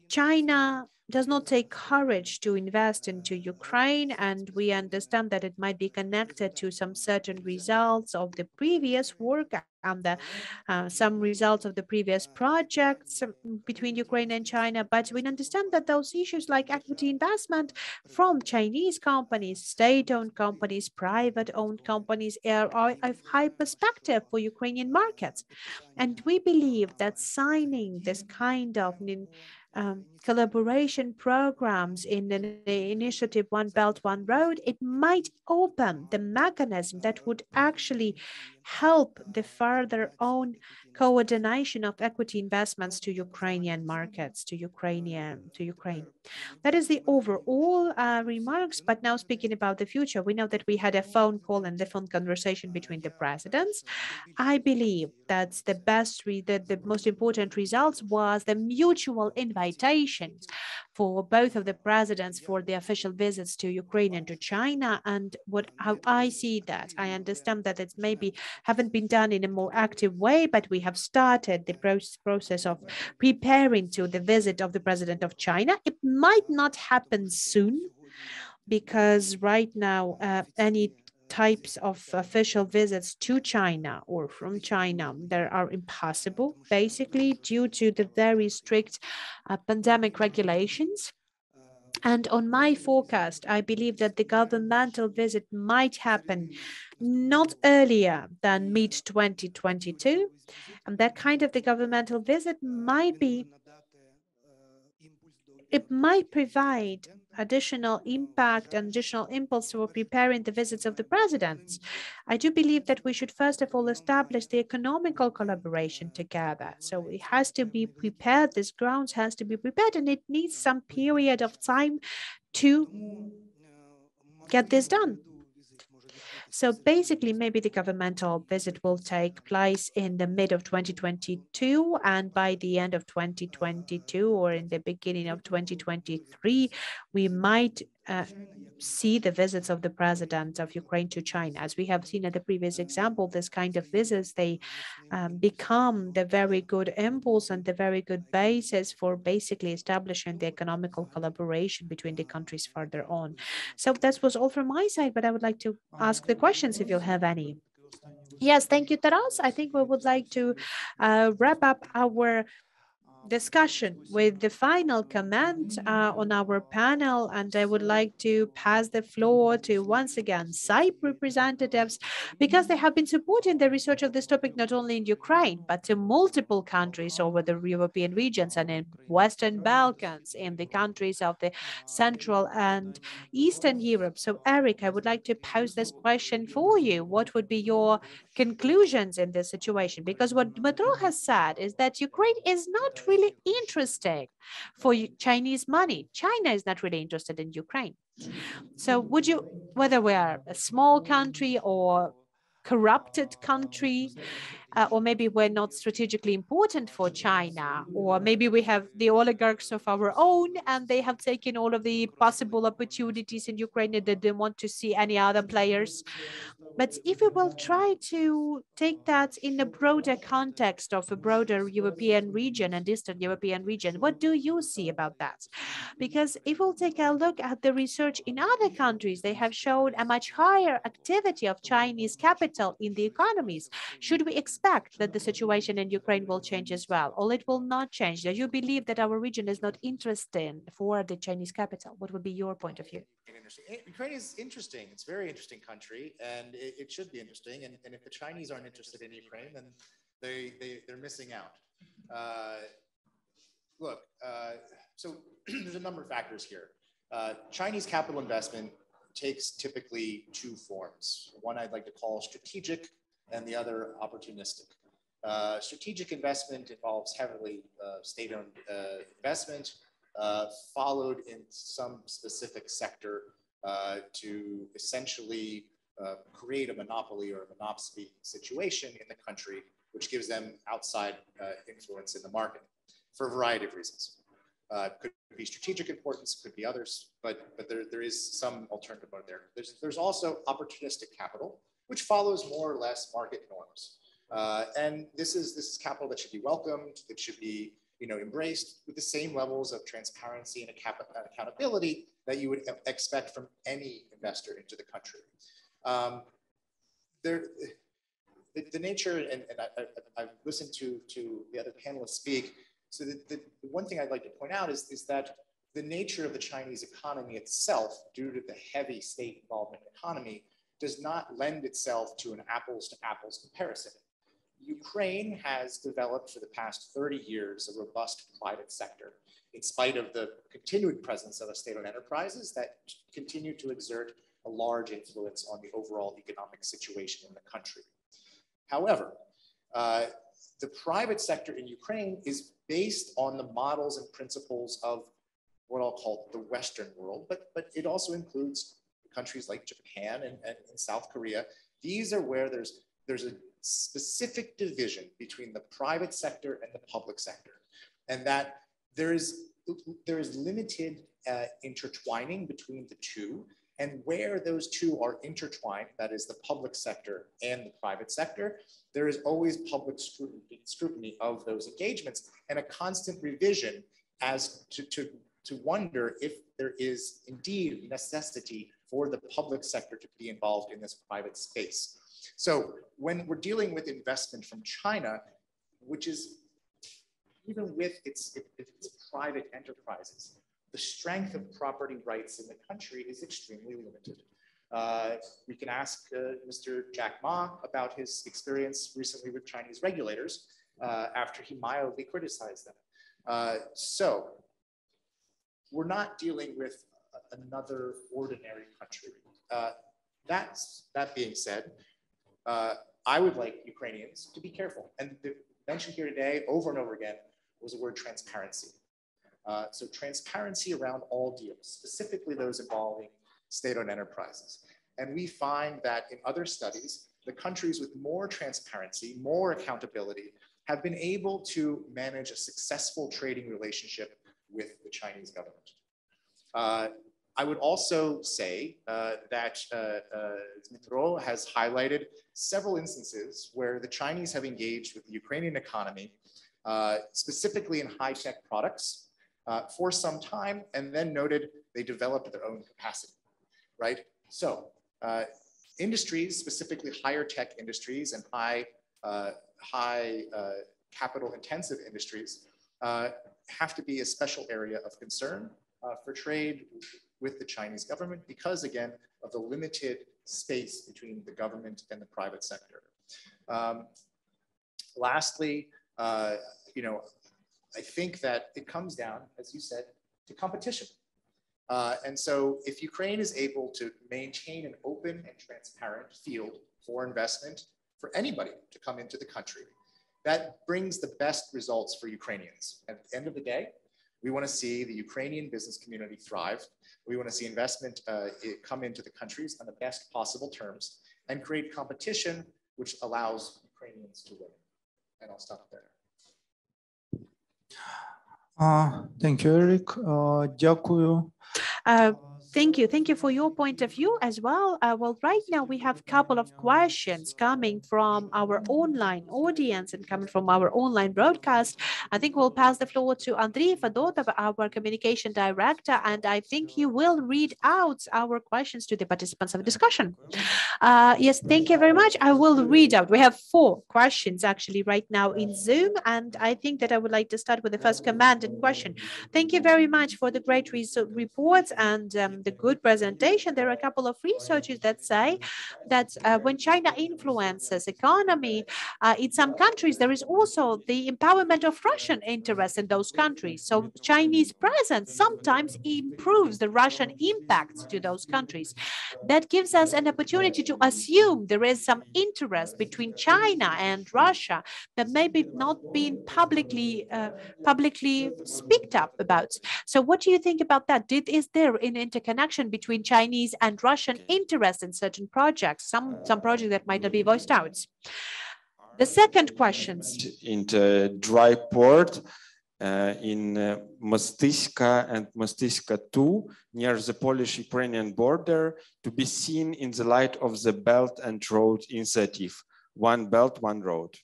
China does not take courage to invest into Ukraine, and we understand that it might be connected to some certain results of the previous work and some results of the previous projects between Ukraine and China. But we understand that those issues like equity investment from Chinese companies, state-owned companies, private-owned companies are of high perspective for Ukrainian markets. And we believe that signing this kind of collaboration programs in the initiative One Belt, One Road, it might open the mechanism that would actually help the further own coordination of equity investments to Ukrainian markets, to Ukraine. That is the overall remarks. But now speaking about the future, we know that we had a phone call and the phone conversation between the presidents. I believe that's the best, the most important results was the mutual invitations for both of the presidents for the official visits to Ukraine and to China. And how I see that, I understand that it's maybe haven't been done in a more active way, but we have started the process of preparing to the visit of the president of China. It might not happen soon because right now any types of official visits to China or from China there are impossible, basically due to the very strict pandemic regulations. And on my forecast, I believe that the governmental visit might happen not earlier than mid-2022. And that kind of the governmental visit might provide additional impact and additional impulse for preparing the visits of the presidents. I do believe that we should first of all establish the economical collaboration together. So it has to be prepared, this grounds has to be prepared, and it needs some period of time to get this done. So basically, maybe the governmental visit will take place in the mid of 2022, and by the end of 2022 or in the beginning of 2023, we might see the visits of the president of Ukraine to China. As we have seen at the previous example, this kind of visits, they become the very good impulse and the very good basis for basically establishing the economical collaboration between the countries further on. So that was all from my side, but I would like to ask the questions if you'll have any. Yes, thank you, Taras. I think we would like to wrap up our discussion with the final comment on our panel, and I would like to pass the floor to once again SAIP representatives, because they have been supporting the research of this topic not only in Ukraine but to multiple countries over the European regions and in Western Balkans, in the countries of the Central and Eastern Europe. So Eric, I would like to pose this question for you. What would be your conclusions in this situation? Because what Dmytro has said is that Ukraine is not really interested for Chinese money. China is not really interested in Ukraine. So would you, whether we are a small country or corrupted country, or maybe we're not strategically important for China, or maybe we have the oligarchs of our own and they have taken all of the possible opportunities in Ukraine and they don't want to see any other players. But if we will try to take that in a broader context of a broader European region and Eastern European region, what do you see about that? Because if we'll take a look at the research in other countries, they have shown a much higher activity of Chinese capital in the economies. Should we expect that the situation in Ukraine will change as well, or it will not change? Do you believe that our region is not interesting for the Chinese capital? What would be your point of view? Ukraine is interesting. It's a very interesting country, and it should be interesting. And if the Chinese aren't interested in Ukraine, then they're missing out. So there's a number of factors here. Chinese capital investment takes typically two forms. One I'd like to call strategic, and the other opportunistic. Strategic investment involves heavily state-owned investment, followed in some specific sector to essentially create a monopoly or a monopsony situation in the country, which gives them outside influence in the market for a variety of reasons. Could be strategic importance, could be others, but there is some alternative out there. There's also opportunistic capital, which follows more or less market norms. And this is capital that should be welcomed, that should be embraced with the same levels of transparency and accountability that you would expect from any investor into the country. The nature, and I've listened to the other panelists speak, so the one thing I'd like to point out is that the nature of the Chinese economy itself, due to the heavy state involvement economy, does not lend itself to an apples to apples comparison. Ukraine has developed for the past 30 years a robust private sector, in spite of the continued presence of state-owned enterprises that continue to exert a large influence on the overall economic situation in the country. However, the private sector in Ukraine is based on the models and principles of what I'll call the Western world, but it also includes countries like Japan and South Korea. These are where there's a specific division between the private sector and the public sector, and that there is limited intertwining between the two. And where those two are intertwined, that is the public sector and the private sector, there is always public scrutiny of those engagements and a constant revision as to wonder if there is indeed necessity for the public sector to be involved in this private space. So when we're dealing with investment from China, which is even with its private enterprises, the strength of property rights in the country is extremely limited. We can ask Mr. Jack Ma about his experience recently with Chinese regulators after he mildly criticized them. So we're not dealing with another ordinary country. That being said, I would like Ukrainians to be careful. And the mention here today over and over again was the word transparency. So transparency around all deals, specifically those involving state-owned enterprises. And we find that in other studies, the countries with more transparency, more accountability, have been able to manage a successful trading relationship with the Chinese government. I would also say that Dmitro has highlighted several instances where the Chinese have engaged with the Ukrainian economy, specifically in high-tech products, for some time, and then noted they developed their own capacity, right? So industries, specifically higher tech industries and high capital intensive industries, have to be a special area of concern for trade with the Chinese government because, again, of the limited space between the government and the private sector. Lastly, I think that it comes down, as you said, to competition. And so if Ukraine is able to maintain an open and transparent field for investment for anybody to come into the country, that brings the best results for Ukrainians. At the end of the day, we want to see the Ukrainian business community thrive. We want to see investment come into the countries on the best possible terms and create competition, which allows Ukrainians to win. And I'll stop there. Thank you, Eric. Дякую. Thank you for your point of view as well. Well, right now we have a couple of questions coming from our online audience and coming from our online broadcast. I think we'll pass the floor to Andrei Fedotov, our communication director, and I think he will read out our questions to the participants of the discussion. Yes, thank you very much. I will read out. We have 4 questions actually right now in Zoom, and I think that I would like to start with the first commanded question. Thank you very much for the great reports and the good presentation. There are a couple of researchers that say that when China influences economy in some countries, there is also the empowerment of Russian interests in those countries. So Chinese presence sometimes improves the Russian impact to those countries. That gives us an opportunity to assume there is some interest between China and Russia that maybe not being publicly speaked up about. So what do you think about that? Is there an interconnection between Chinese and Russian interest in certain projects, some projects that might not be voiced out? The second question. In the dry port in Mostyska and Mostyska 2 near the Polish-Ukrainian border to be seen in the light of the Belt and Road Initiative, One Belt, One Road.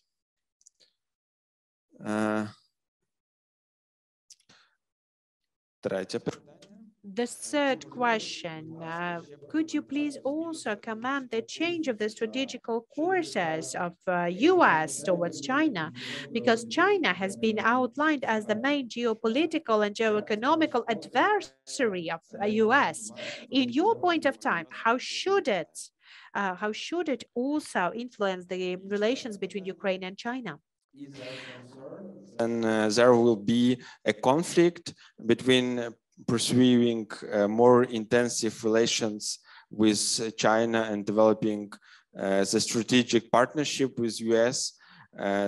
The third question, could you please also comment the change of the strategical courses of US towards China? Because China has been outlined as the main geopolitical and geoeconomical adversary of US. In your point of time, how should it also influence the relations between Ukraine and China? And there will be a conflict between pursuing more intensive relations with China and developing the strategic partnership with US,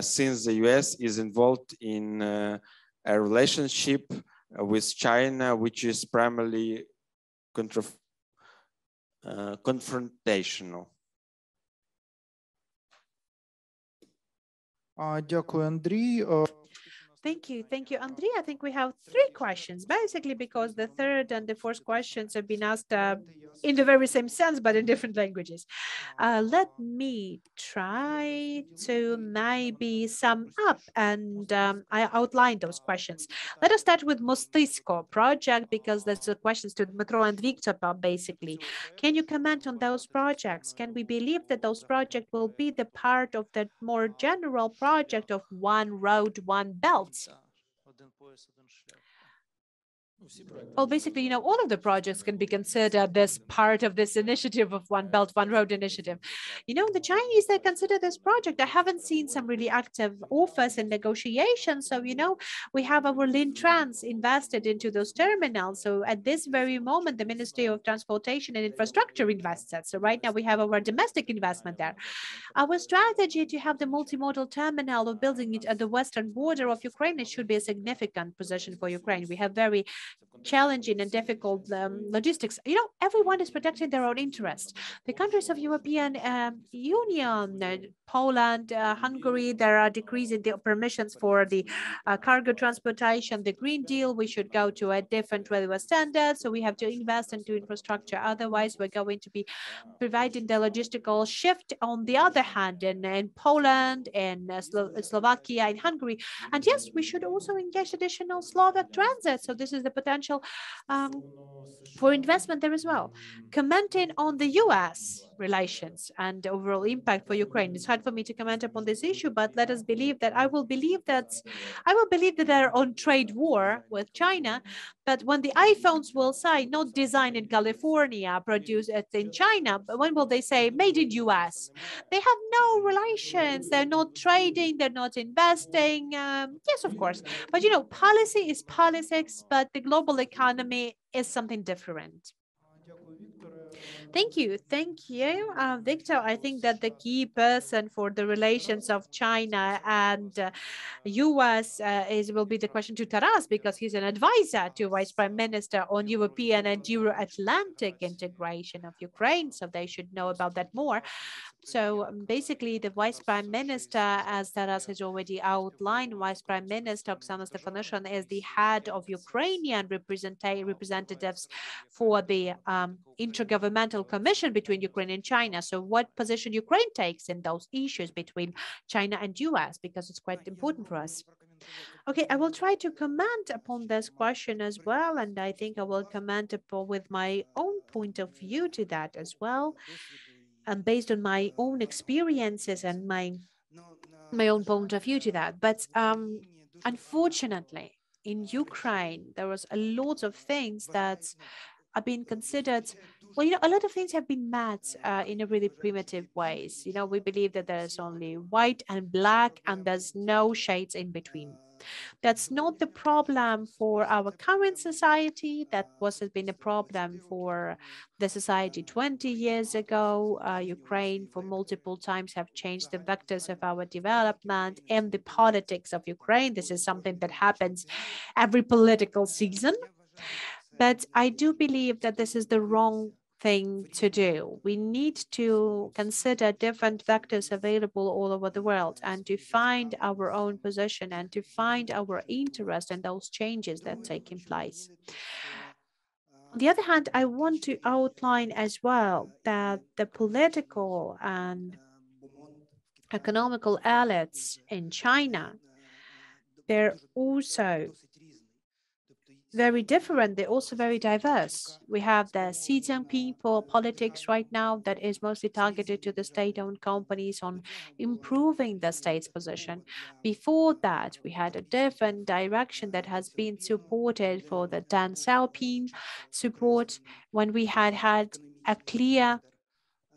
since the US is involved in a relationship with China, which is primarily confrontational. Дякую, Андрій. Thank you, Andrea. I think we have three questions, basically because the third and the fourth questions have been asked in the very same sense, but in different languages. Let me try to maybe sum up and I outlined those questions. Let us start with Mostisko project because there's the questions to Dmitro and Victor, basically. Can you comment on those projects? Can we believe that those projects will be the part of the more general project of one road, one belt? Well, basically, you know, all of the projects can be considered as part of this initiative of One Belt, One Road initiative. You know, the Chinese, they consider this project. I haven't seen some really active offers and negotiations. So, you know, we have our Trans invested into those terminals. So at this very moment, the Ministry of Transportation and Infrastructure invests it. So right now we have our domestic investment there. Our strategy to have the multimodal terminal of building it at the western border of Ukraine, it should be a significant position for Ukraine. We have very challenging and difficult logistics. You know, everyone is protecting their own interest. The countries of European Union, Poland, Hungary, there are decreasing the permissions for the cargo transportation. The Green Deal, we should go to a different railway standard. So we have to invest into infrastructure. Otherwise, we're going to be providing the logistical shift on the other hand in Poland, in Slovakia, in Hungary. And yes, we should also engage additional Slovak transit. So this is the potential for investment there as well. Commenting on the US relations and the overall impact for Ukraine. It's hard for me to comment upon this issue, but let us believe that I will believe that they're on trade war with China. But when the iPhones will say not designed in California, produced in China, but when will they say made in US? They have no relations. They're not trading. They're not investing. Yes, of course. But you know, policy is politics, but the global economy is something different. Thank you, Victor. I think that the key person for the relations of China and US will be the question to Taras, because he's an advisor to Vice Prime Minister on European and Euro-Atlantic integration of Ukraine, so they should know about that more. So basically, the Vice Prime Minister, as Taras has already outlined, Vice Prime Minister Oksana Stefanishyna is the head of Ukrainian representatives for the Intergovernmental Commission between Ukraine and China. So what position Ukraine takes in those issues between China and US, because it's quite important for us. Okay, I will try to comment upon this question as well, and I think I will comment upon with my own point of view to that as well. And based on my own experiences and my own point of view to that. But unfortunately, in Ukraine, there was a lot of things that are being considered. Well, you know, a lot of things have been met in a really primitive ways. You know, we believe that there's only white and black, and there's no shades in between. That's not the problem for our current society. That has been a problem for the society 20 years ago. Ukraine for multiple times have changed the vectors of our development and the politics of Ukraine. This is something that happens every political season. But I do believe that this is the wrong thing to do. We need to consider different vectors available all over the world and to find our own position and to find our interest in those changes that are taking place. On the other hand, I want to outline as well that the political and economical elites in China, they're also very different. They're also very diverse. We have the Xi Jinping politics right now that is mostly targeted to the state-owned companies on improving the state's position. Before that, we had a different direction that has been supported for the Deng Xiaoping support when we had a clear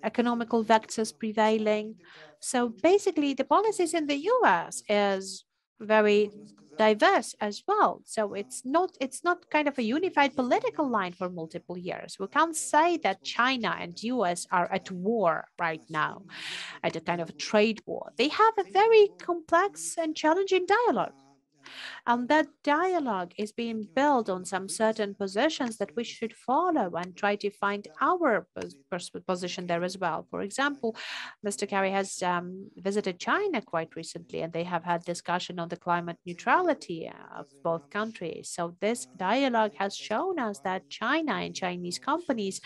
economical vectors prevailing. So basically, the policies in the US is very diverse as well. So it's not kind of a unified political line for multiple years. We can't say that China and US are at war right now, at a kind of a trade war. They have a very complex and challenging dialogue. And that dialogue is being built on some certain positions that we should follow and try to find our position there as well. For example, Mr. Kerry has visited China quite recently, and they have had discussion on the climate neutrality of both countries. So this dialogue has shown us that China and Chinese companies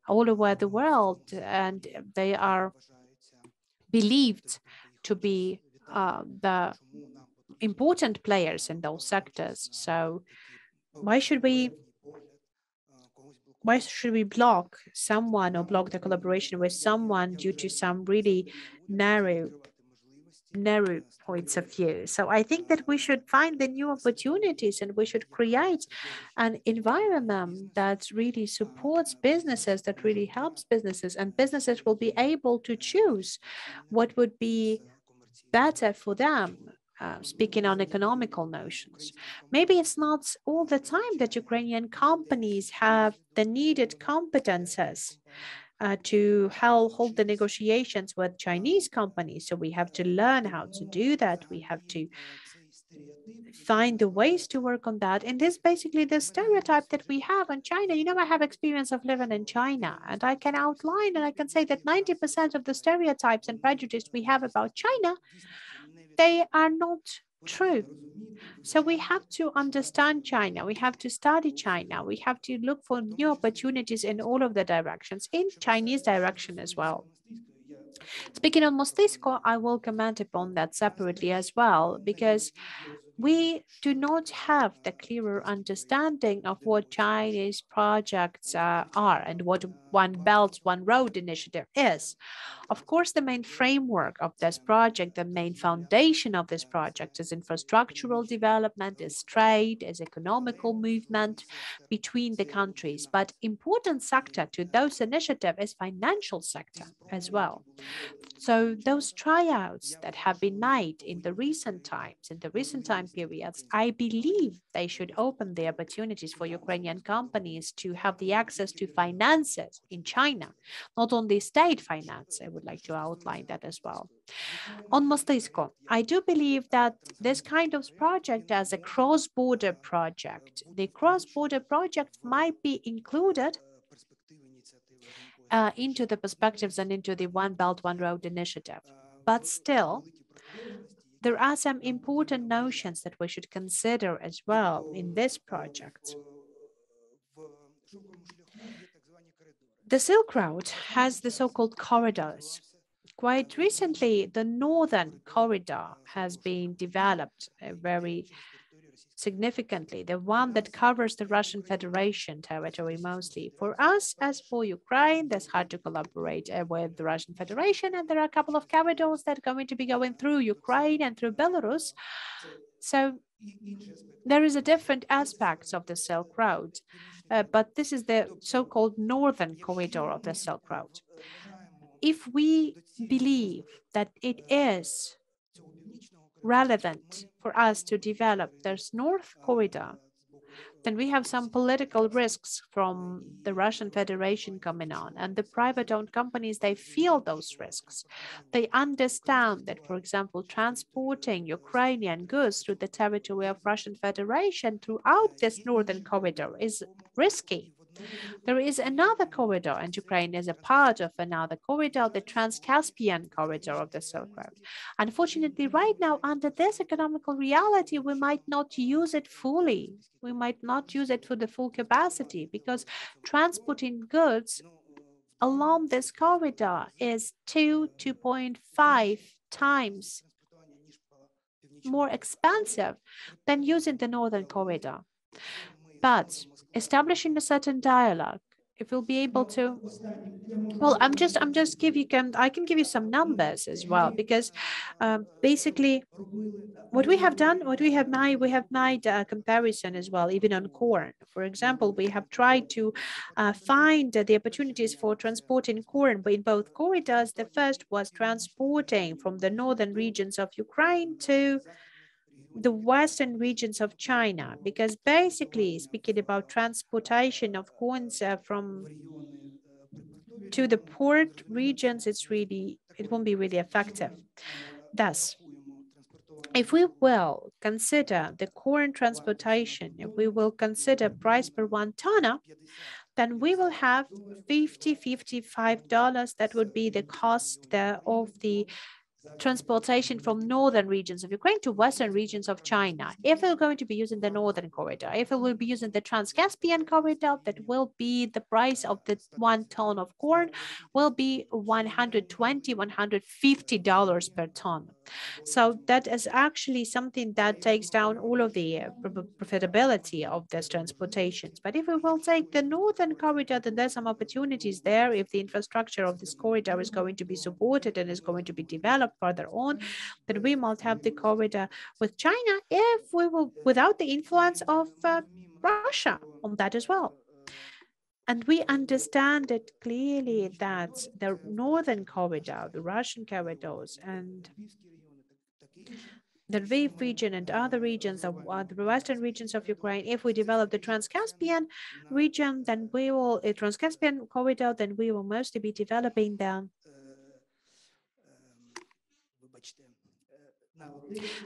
all over the world, and they are believed to be the important players in those sectors. So why should we block someone or block the collaboration with someone due to some really narrow points of view? So I think that we should find the new opportunities, and we should create an environment that really supports businesses, that really helps businesses, and businesses will be able to choose what would be better for them. Speaking on economical notions, maybe it's not all the time that Ukrainian companies have the needed competences to hold the negotiations with Chinese companies. So we have to learn how to do that. We have to find the ways to work on that. And this basically the stereotype that we have on China. You know, I have experience of living in China, and I can outline and I can say that 90% of the stereotypes and prejudice we have about China, they are not true. So we have to understand China, we have to study China, we have to look for new opportunities in all of the directions, in Chinese direction as well. Speaking of Mostisco, I will comment upon that separately as well, because we do not have the clearer understanding of what Chinese projects are and what One Belt, One Road initiative is. Of course, the main framework of this project, the main foundation of this project is infrastructural development, is trade, is economical movement between the countries. But important sector to those initiatives is financial sector as well. So those tryouts that have been made in the recent times, in the recent time periods, I believe they should open the opportunities for Ukrainian companies to have the access to finances in China, not only state finance. I would like to outline that as well. On Mostisco, I do believe that this kind of project as a cross-border project, the cross-border project might be included into the perspectives and into the One Belt, One Road initiative. But still, there are some important notions that we should consider as well in this project. The Silk Road has the so-called corridors. Quite recently, the Northern Corridor has been developed very significantly, the one that covers the Russian Federation territory mostly. For us, as for Ukraine, that's hard to collaborate with the Russian Federation, and there are a couple of corridors that are going to be going through Ukraine and through Belarus. So there is a different aspects of the Silk Road, but this is the so-called Northern Corridor of the Silk Road. If we believe that it is relevant for us to develop this North Corridor, then we have some political risks from the Russian Federation coming on, and the private-owned companies, they feel those risks. They understand that, for example, transporting Ukrainian goods through the territory of Russian Federation throughout this Northern Corridor is risky. There is another corridor, and Ukraine is a part of another corridor, the Trans-Caspian Corridor of the Silk Road. Unfortunately, right now, under this economical reality, we might not use it fully. We might not use it for the full capacity, because transporting goods along this corridor is 2.5 times more expensive than using the Northern Corridor. But establishing a certain dialogue, if we'll be able to, well, I can give you some numbers as well, because basically what we have done, we have made a comparison as well, even on corn. For example, we have tried to find the opportunities for transporting corn in both corridors. The first was transporting from the northern regions of Ukraine to the western regions of China, because basically speaking about transportation of corns from to the port regions, it won't be really effective. Thus, if we will consider the corn transportation, if we will consider price per 1 ton, then we will have $55. That would be the cost of the transportation from northern regions of Ukraine to western regions of China. If we're going to be using the northern corridor, if we will be using the Trans-Caspian Corridor, that will be the price of the 1 ton of corn will be $120, $150 per ton. So that is actually something that takes down all of the profitability of these transportations. But if we will take the northern corridor, then there's some opportunities there. If the infrastructure of this corridor is going to be supported and is going to be developed further on, then we might have the corridor with China if we will, without the influence of Russia on that as well. And we understand it clearly that the northern corridor, the Russian corridors, and the Lviv region and other regions of the western regions of Ukraine, if we develop the Trans-Caspian region, then we will, a Trans-Caspian corridor, then we will mostly be developing them.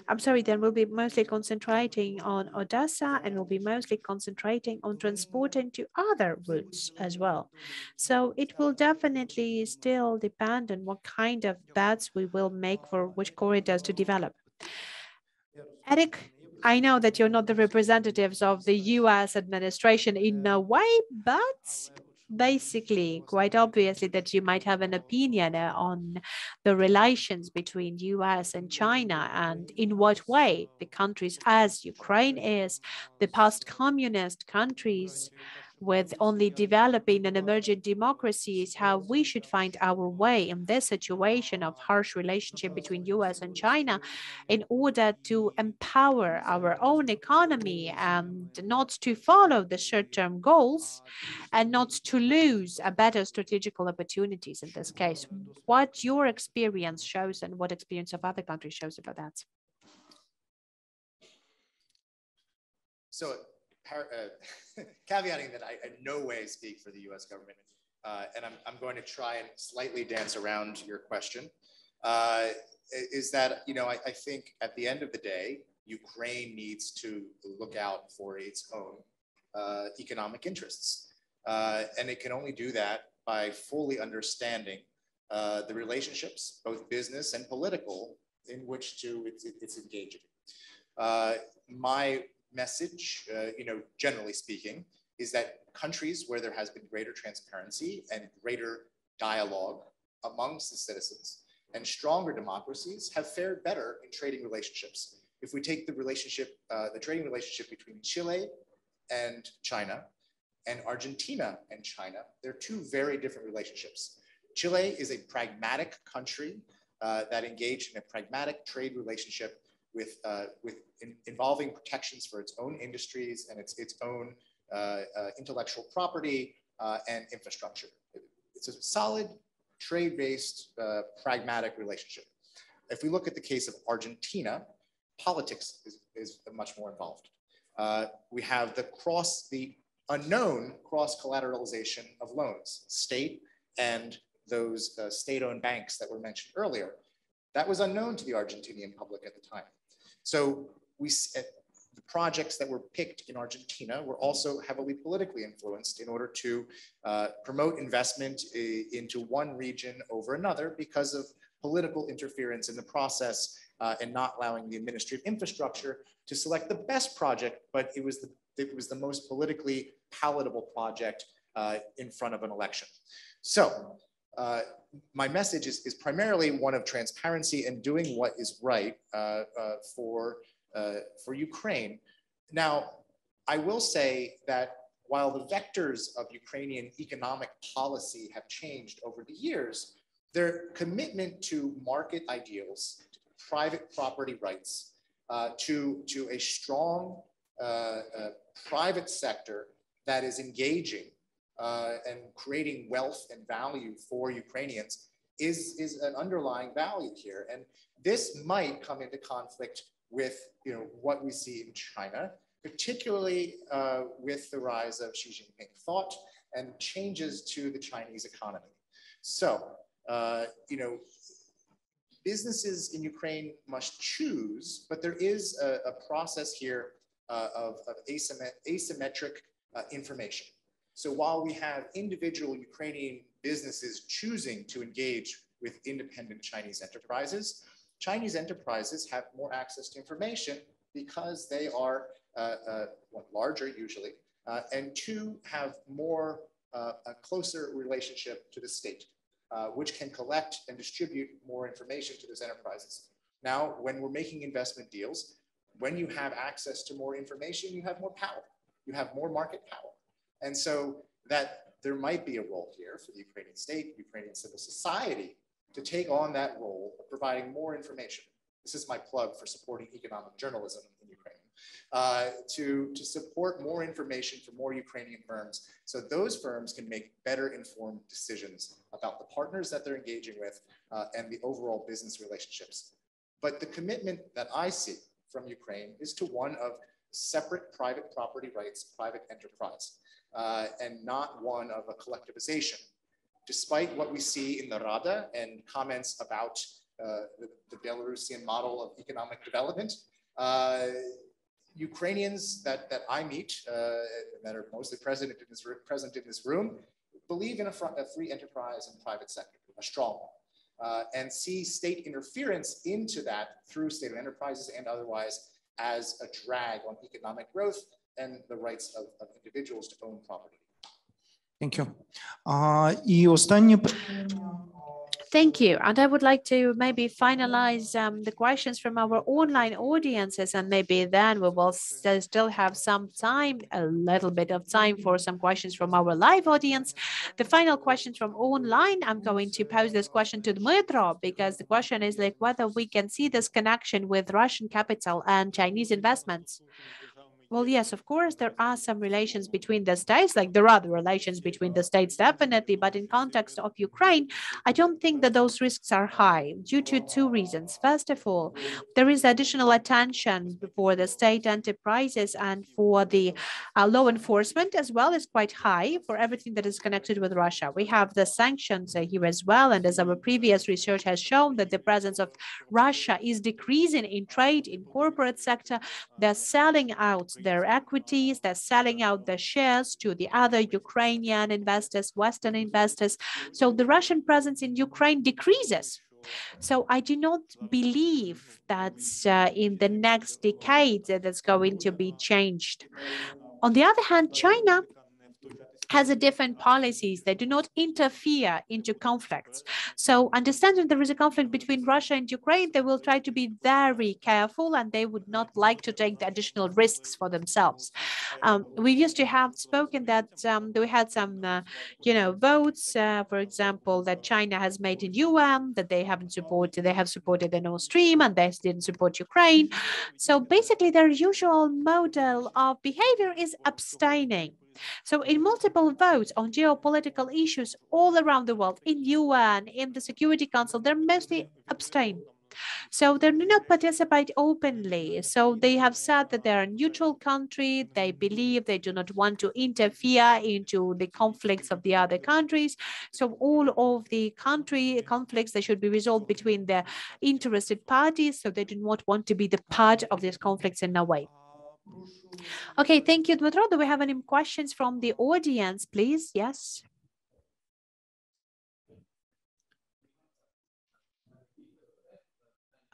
I'm sorry, then we'll be mostly concentrating on Odessa, and we'll be mostly concentrating on transporting to other routes as well. So it will definitely still depend on what kind of bets we will make for which corridors to develop. Eric, I know that you're not the representatives of the US administration in a way, but basically, quite obviously that you might have an opinion on the relations between US and China, and in what way the countries as Ukraine is, the post-communist countries with only developing and emerging democracies, how we should find our way in this situation of harsh relationship between US and China in order to empower our own economy and not to follow the short-term goals and not to lose a better strategical opportunities in this case. What your experience shows and what experience of other countries shows about that? So caveating that I in no way speak for the US government, and I'm going to try and slightly dance around your question, is that, I think at the end of the day, Ukraine needs to look out for its own economic interests. And it can only do that by fully understanding the relationships, both business and political, in which it's engaging. My message, generally speaking, is that countries where there has been greater transparency and greater dialogue amongst the citizens and stronger democracies have fared better in trading relationships. If we take the trading relationship between Chile and China and Argentina and China, they're two very different relationships. Chile is a pragmatic country that engaged in a pragmatic trade relationship involving protections for its own industries and its own intellectual property and infrastructure. It's a solid trade-based pragmatic relationship. If we look at the case of Argentina, politics is much more involved. We have the unknown cross-collateralization of loans, state and those state-owned banks that were mentioned earlier. That was unknown to the Argentinian public at the time. So the projects that were picked in Argentina were also heavily politically influenced in order to promote investment into one region over another because of political interference in the process and not allowing the Ministry of Infrastructure to select the best project, but it was the most politically palatable project in front of an election. So my message is primarily one of transparency and doing what is right for Ukraine. Now, I will say that while the vectors of Ukrainian economic policy have changed over the years, their commitment to market ideals, to private property rights, to a strong private sector that is engaging and creating wealth and value for Ukrainians is an underlying value here. And this might come into conflict with what we see in China, particularly with the rise of Xi Jinping thought and changes to the Chinese economy. So, businesses in Ukraine must choose, but there is a process here of asymmetric information. So while we have individual Ukrainian businesses choosing to engage with independent Chinese enterprises have more access to information because they are larger usually, and two, have more a closer relationship to the state, which can collect and distribute more information to those enterprises. Now, when we're making investment deals, when you have access to more information, you have more power, you have more market power. And so that there might be a role here for the Ukrainian state, Ukrainian civil society, to take on that role of providing more information. This is my plug for supporting economic journalism in Ukraine, to support more information for more Ukrainian firms, so those firms can make better informed decisions about the partners that they're engaging with and the overall business relationships. But the commitment that I see from Ukraine is to one of separate private property rights, private enterprise, and not one of a collectivization. Despite what we see in the Rada and comments about the Belarusian model of economic development, Ukrainians that I meet, that are mostly present in this room, believe in a free enterprise and private sector, a strong one, and see state interference into that through state enterprises and otherwise as a drag on economic growth and the rights of individuals to own property. Thank you. І останнє Thank you. And I would like to maybe finalize the questions from our online audiences, and maybe then we will still have some time, a little bit of time for some questions from our live audience. The final question from online, I'm going to pose this question to Dmytro, because the question is like whether we can see this connection with Russian capital and Chinese investments. Well, yes, of course, there are some relations between the states, like there are the relations between the states, definitely. But in context of Ukraine, I don't think that those risks are high due to two reasons. First of all, there is additional attention for the state enterprises and for the law enforcement as well is quite high for everything that is connected with Russia. We have the sanctions here as well. And as our previous research has shown, that the presence of Russia is decreasing in trade, in corporate sector. They're selling out their equities, they're selling out their shares to the other Ukrainian investors, Western investors. So the Russian presence in Ukraine decreases. So I do not believe that in the next decade that's going to be changed. On the other hand, China has a different policies. They do not interfere into conflicts. So understanding there is a conflict between Russia and Ukraine, they will try to be very careful, and they would not like to take the additional risks for themselves. We used to have spoken that we had some, votes, for example, that China has made in UN, that they have supported the Nord Stream, and they didn't support Ukraine. So basically, their usual model of behavior is abstaining. So in multiple votes on geopolitical issues all around the world, in UN, in the Security Council, they're mostly abstain. So they do not participate openly. So they have said that they're a neutral country. They believe they do not want to interfere into the conflicts of the other countries. So all of the conflicts, they should be resolved between the interested parties. So they do not want to be the part of these conflicts in a way. Okay, thank you, Dmytro. Do we have any questions from the audience, please? Yes.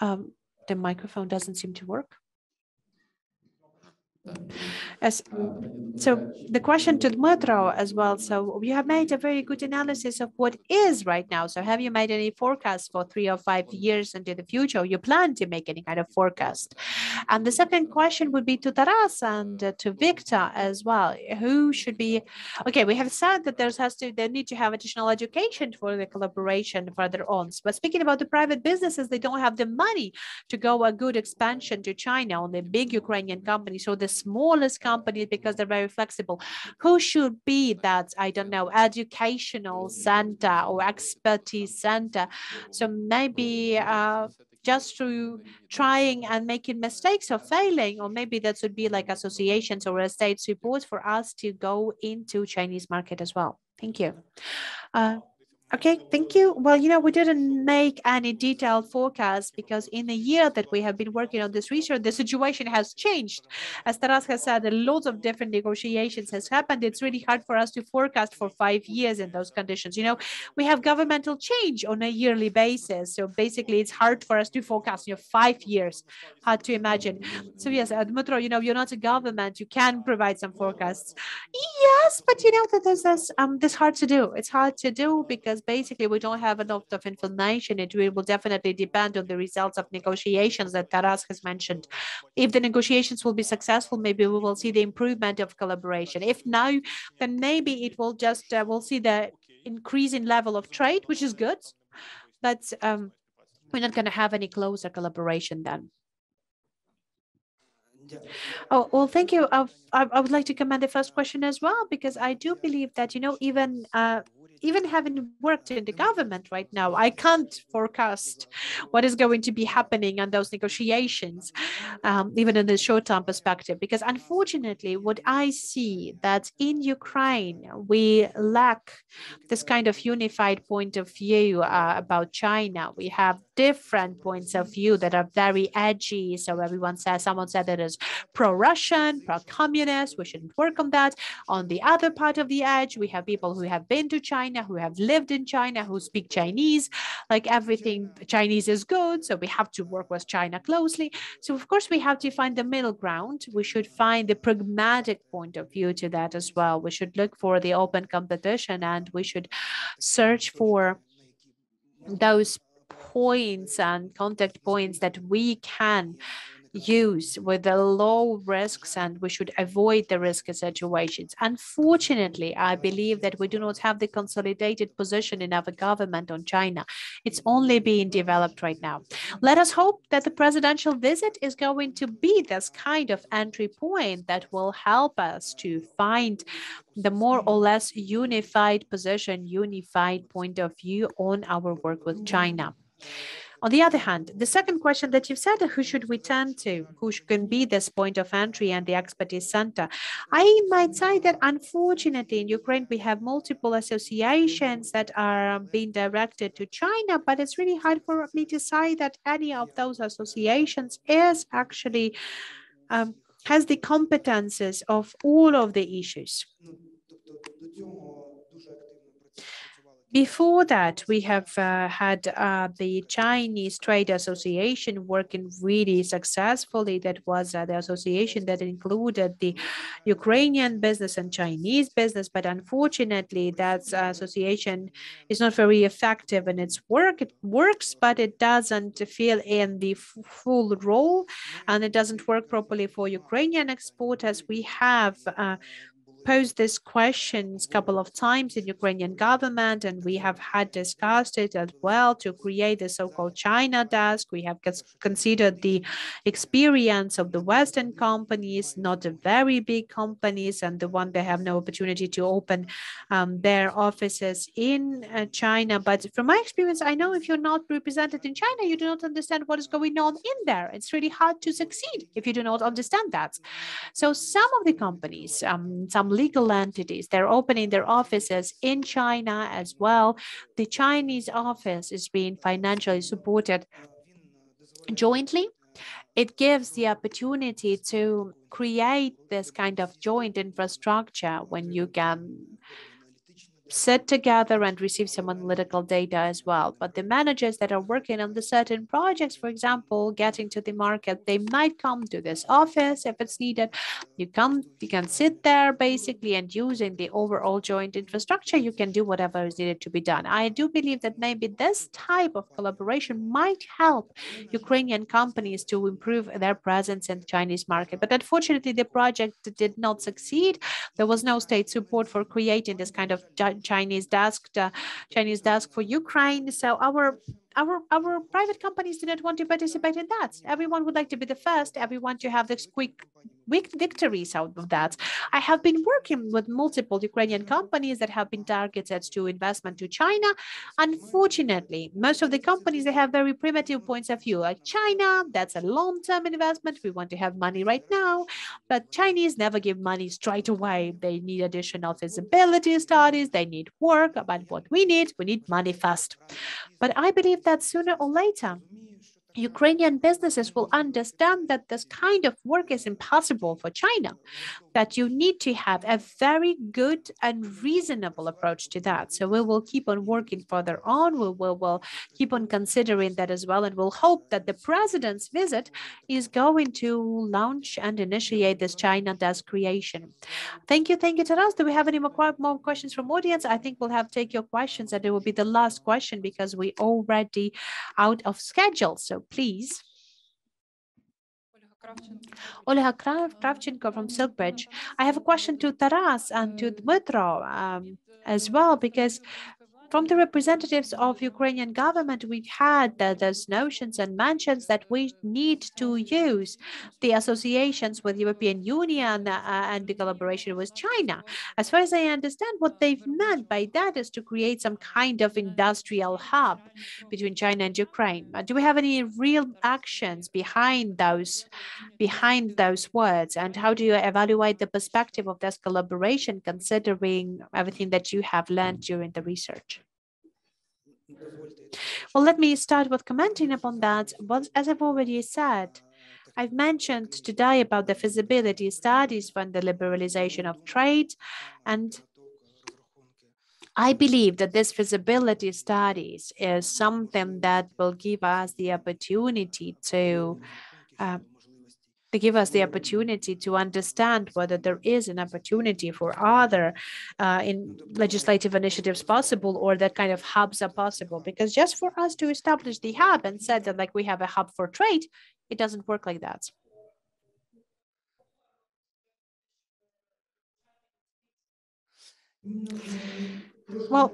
The microphone doesn't seem to work. As, so the question to Dmytro as well. So you have made a very good analysis of what is right now. So have you made any forecasts for 3 or 5 years into the future? Or you plan to make any kind of forecast? And the second question would be to Taras and to Victor as well. Who should be, okay, we have said that they need to have additional education for the collaboration further on. But speaking about the private businesses, they don't have the money to go a good expansion to China on the big Ukrainian companies or the smallest companies because they're very flexible. Who should be that, I don't know, educational center or expertise center? So maybe just through trying and making mistakes or failing, or maybe that should be like associations or state support for us to go into Chinese market as well. Thank you. Okay, thank you. Well, we didn't make any detailed forecast because in the year that we have been working on this research, the situation has changed. As Taras has said, a lot of different negotiations has happened. It's really hard for us to forecast for 5 years in those conditions. We have governmental change on a yearly basis. So basically, it's hard for us to forecast, 5 years, hard to imagine. So yes, Dmytro, you're not a government. You can provide some forecasts. Yes, but that this hard to do. It's hard to do because basically we don't have a lot of information. It will definitely depend on the results of negotiations that Taras has mentioned. If the negotiations will be successful, maybe we will see the improvement of collaboration. If no, then maybe it will just we'll see the increasing level of trade, which is good, but we're not going to have any closer collaboration then. Oh, well, thank you. I would like to comment the first question as well, because I do believe that, even having worked in the government right now, I can't forecast what is going to be happening on those negotiations, even in the short-term perspective, because unfortunately, what I see that in Ukraine, we lack this kind of unified point of view about China. We have different points of view that are very edgy. So someone said that is pro-Russian, pro-communist, we shouldn't work on that. On the other part of the edge, we have people who have been to China, who have lived in China, who speak Chinese, like everything Chinese is good, so we have to work with China closely. So of course, we have to find the middle ground. We should find the pragmatic point of view to that as well. We should look for the open competition and we should search for those points and contact points that we can use with the low risks, and we should avoid the risky situations. Unfortunately, I believe that we do not have the consolidated position in our government on China. It's only being developed right now. Let us hope that the presidential visit is going to be this kind of entry point that will help us to find the more or less unified position, unified point of view on our work with China. On the other hand, the second question that you've said, who should we turn to? Who can be this point of entry and the expertise center? I might say that unfortunately in Ukraine, we have multiple associations that are being directed to China, but it's really hard for me to say that any of those associations is actually has the competences of all of the issues. Before that, we have had the Chinese Trade Association working really successfully. That was the association that included the Ukrainian business and Chinese business. But unfortunately, that association is not very effective in its work. It works, but it doesn't fill in the full role, and it doesn't work properly for Ukrainian exporters. We have posed these questions a couple of times in Ukrainian government, and we have had discussed it as well to create the so-called China desk. We have considered the experience of the Western companies, not the very big companies, and the one that have no opportunity to open their offices in China. But from my experience, I know if you're not represented in China, you do not understand what is going on in there. It's really hard to succeed if you do not understand that. So some of the companies, some legal entities, they're opening their offices in China as well. The Chinese office is being financially supported jointly. It gives the opportunity to create this kind of joint infrastructure when you can sit together and receive some analytical data as well. But the managers that are working on the certain projects, for example, getting to the market, they might come to this office if it's needed. You can sit there basically, and using the overall joint infrastructure, you can do whatever is needed to be done. I do believe that maybe this type of collaboration might help Ukrainian companies to improve their presence in the Chinese market. But unfortunately, the project did not succeed. There was no state support for creating this kind of Chinese desk for Ukraine. So our private companies did not want to participate in that. Everyone would like to be the first. Everyone to have this quick victories out of that. I have been working with multiple Ukrainian companies that have been targeted to investment to China. Unfortunately, most of the companies, they have very primitive points of view. Like China, that's a long-term investment. We want to have money right now. But Chinese never give money straight away. They need additional feasibility studies. They need work. But what we need money fast. But I believe that sooner or later, Ukrainian businesses will understand that this kind of work is impossible for China, that you need to have a very good and reasonable approach to that. So we will keep on working further on. We will keep on considering that as well. And we'll hope that the president's visit is going to launch and initiate this China desk creation. Thank you, Taras. Do we have any more questions from audience? I think we'll have to take your questions, and it will be the last question because we already out of schedule. So please. Olga Kravchenko from Silkbridge. I have a question to Taras and to Dmytro as well, because from the representatives of Ukrainian government, we've had those notions and mentions that we need to use the associations with European Union and the collaboration with China. As far as I understand, what they've meant by that is to create some kind of industrial hub between China and Ukraine. Do we have any real actions behind those words? And how do you evaluate the perspective of this collaboration, considering everything that you have learned during the research? Well, let me start with commenting upon that. But as I've already said, I've mentioned today about the feasibility studies for the liberalization of trade, and I believe that this feasibility studies is something that will give us the opportunity to understand whether there is an opportunity for other in legislative initiatives possible, or that kind of hubs are possible. Because just for us to establish the hub and said that like we have a hub for trade, it doesn't work like that. Well,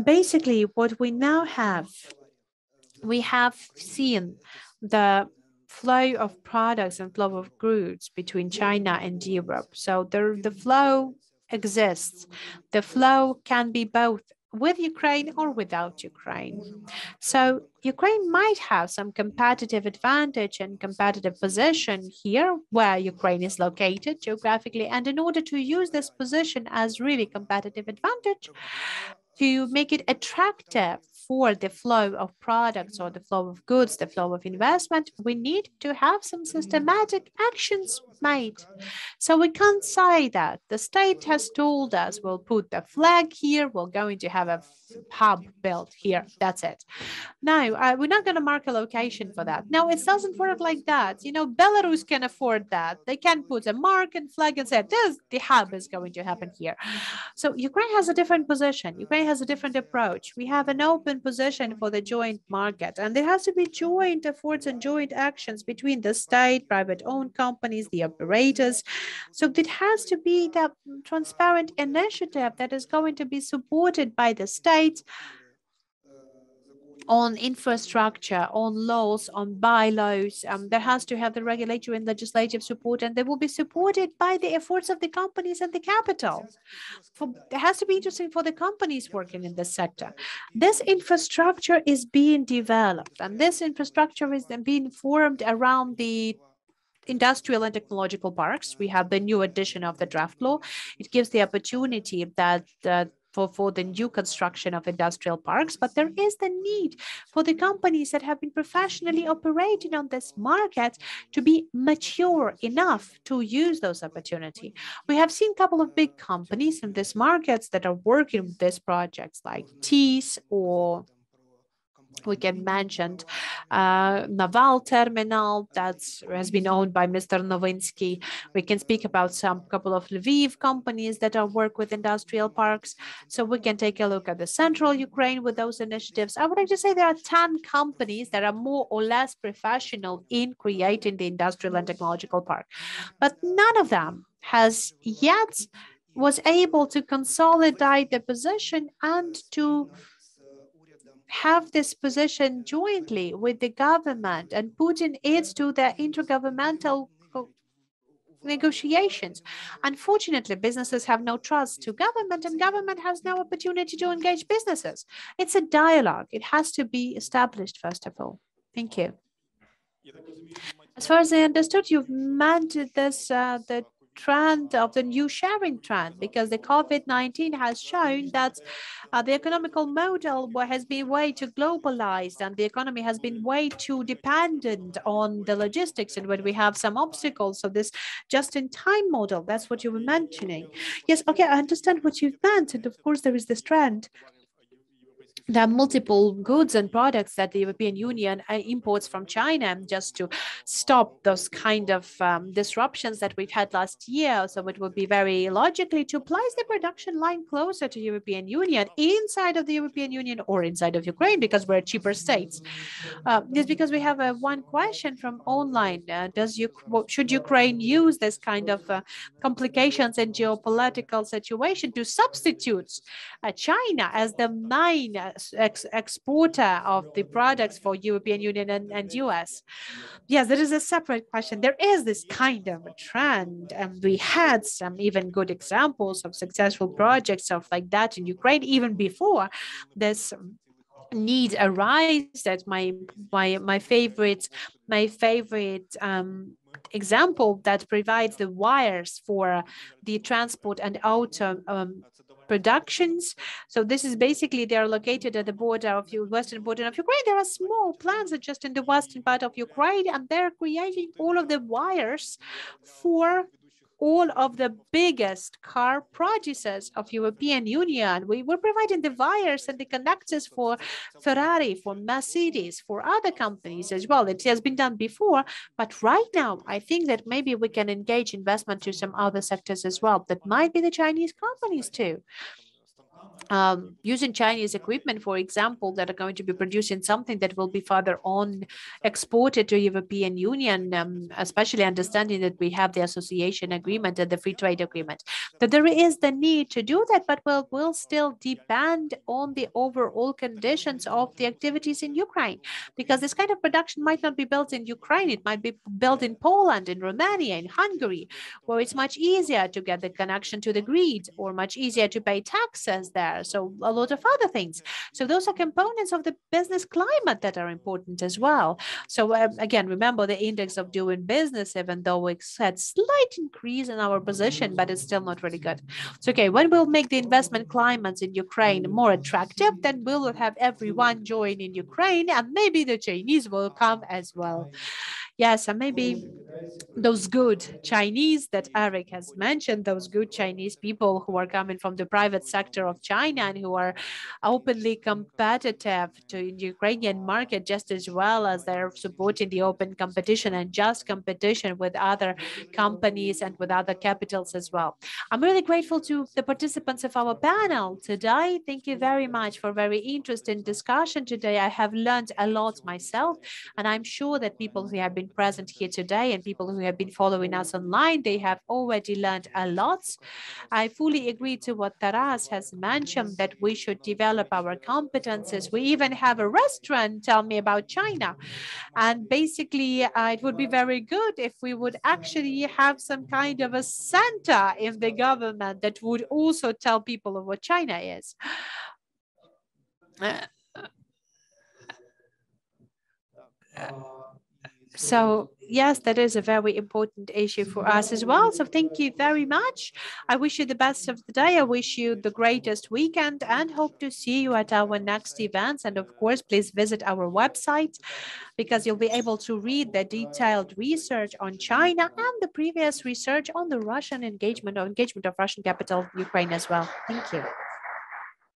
basically what we now have, we have seen the flow of products and flow of goods between China and Europe. So the flow exists. The flow can be both with Ukraine or without Ukraine. So Ukraine might have some competitive advantage and competitive position here where Ukraine is located geographically. And in order to use this position as really competitive advantage, to make it attractive for the flow of products or the flow of goods, the flow of investment, we need to have some systematic actions made. So we can't say that the state has told us we'll put the flag here, we're going to have a hub built here, that's it. No, we're not going to mark a location for that. No, it doesn't work like that. You know, Belarus can afford that. They can put a mark and flag and say, this, the hub is going to happen here. So Ukraine has a different position. Ukraine has a different approach. We have an open position for the joint market, and there has to be joint efforts and joint actions between the state, private-owned companies, the operators. So it has to be that transparent initiative that is going to be supported by the state on infrastructure, on laws, on bylaws. There has to have the regulatory and legislative support, and they will be supported by the efforts of the companies and the capital. It has to be interesting for the companies working in this sector. This infrastructure is being developed, and this infrastructure is then being formed around the industrial and technological parks. We have the new edition of the draft law. It gives the opportunity that for the new construction of industrial parks, but there is the need for the companies that have been professionally operating on this market to be mature enough to use those opportunities. We have seen a couple of big companies in these markets that are working with these projects like TEAS, or we can mention Naval Terminal that has been owned by Mr. Novinsky. We can speak about some couple of Lviv companies that are work with industrial parks. So we can take a look at the central Ukraine with those initiatives. I would like to say there are 10 companies that are more or less professional in creating the industrial and technological park, but none of them has yet was able to consolidate the position and to have this position jointly with the government and putting it to the intergovernmental negotiations. Unfortunately, businesses have no trust to government, and government has no opportunity to engage businesses. It's a dialogue. It has to be established, first of all. Thank you. As far as I understood, you've meant this, the trend of the new sharing trend, because the COVID-19 has shown that the economical model has been way too globalized, and the economy has been way too dependent on the logistics. And when we have some obstacles, so this just-in-time model, that's what you were mentioning. Yes, okay, I understand what you've meant. And of course, there is this trend. There are multiple goods and products that the European Union imports from China just to stop those kind of disruptions that we've had last year. So it would be very logically to place the production line closer to European Union, inside of the European Union or inside of Ukraine, because we're cheaper states. Just because we have one question from online. Should Ukraine use this kind of complications and geopolitical situation to substitute China as the main exporter of the products for European Union and US? Yes, there is a separate question. There is this kind of a trend, and we had some even good examples of successful projects of like that in Ukraine even before this need arise. That my favorite example that provides the wires for the transport and auto productions. So this is basically, they are located at the border of western border of Ukraine. There are small plants just in the western part of Ukraine, and they're creating all of the wires for all of the biggest car producers of European Union. We were providing the wires and the connectors for Ferrari, for Mercedes, for other companies as well. It has been done before, but right now, I think that maybe we can engage investment to some other sectors as well. That might be the Chinese companies too. Using Chinese equipment, for example, that are going to be producing something that will be further on exported to European Union, especially understanding that we have the association agreement and the free trade agreement. That there is the need to do that, but will still depend on the overall conditions of the activities in Ukraine, because this kind of production might not be built in Ukraine. It might be built in Poland, in Romania, in Hungary, where it's much easier to get the connection to the grid, or much easier to pay taxes there. So a lot of other things. So those are components of the business climate that are important as well. So again, remember the index of doing business, even though it's had slight increase in our position, but it's still not really good. So okay, when we'll make the investment climates in Ukraine more attractive, then we'll have everyone join in Ukraine, and maybe the Chinese will come as well. Yes, and maybe those good Chinese that Eric has mentioned, those good Chinese people who are coming from the private sector of China and who are openly competitive to the Ukrainian market, just as well as they're supporting the open competition and just competition with other companies and with other capitals as well. I'm really grateful to the participants of our panel today. Thank you very much for a very interesting discussion today. I have learned a lot myself, and I'm sure that people who have been present here today and people who have been following us online, they have already learned a lot. I fully agree to what Taras has mentioned, that we should develop our competences. We even have a restaurant, Tell Me About China. And basically, it would be very good if we would actually have some kind of a center in the government that would also tell people of what China is. So yes, that is a very important issue for us as well. So thank you very much. I wish you the best of the day. I wish you the greatest weekend and hope to see you at our next events. And of course, please visit our website because you'll be able to read the detailed research on China and the previous research on the Russian engagement or engagement of Russian capital Ukraine as well. Thank you.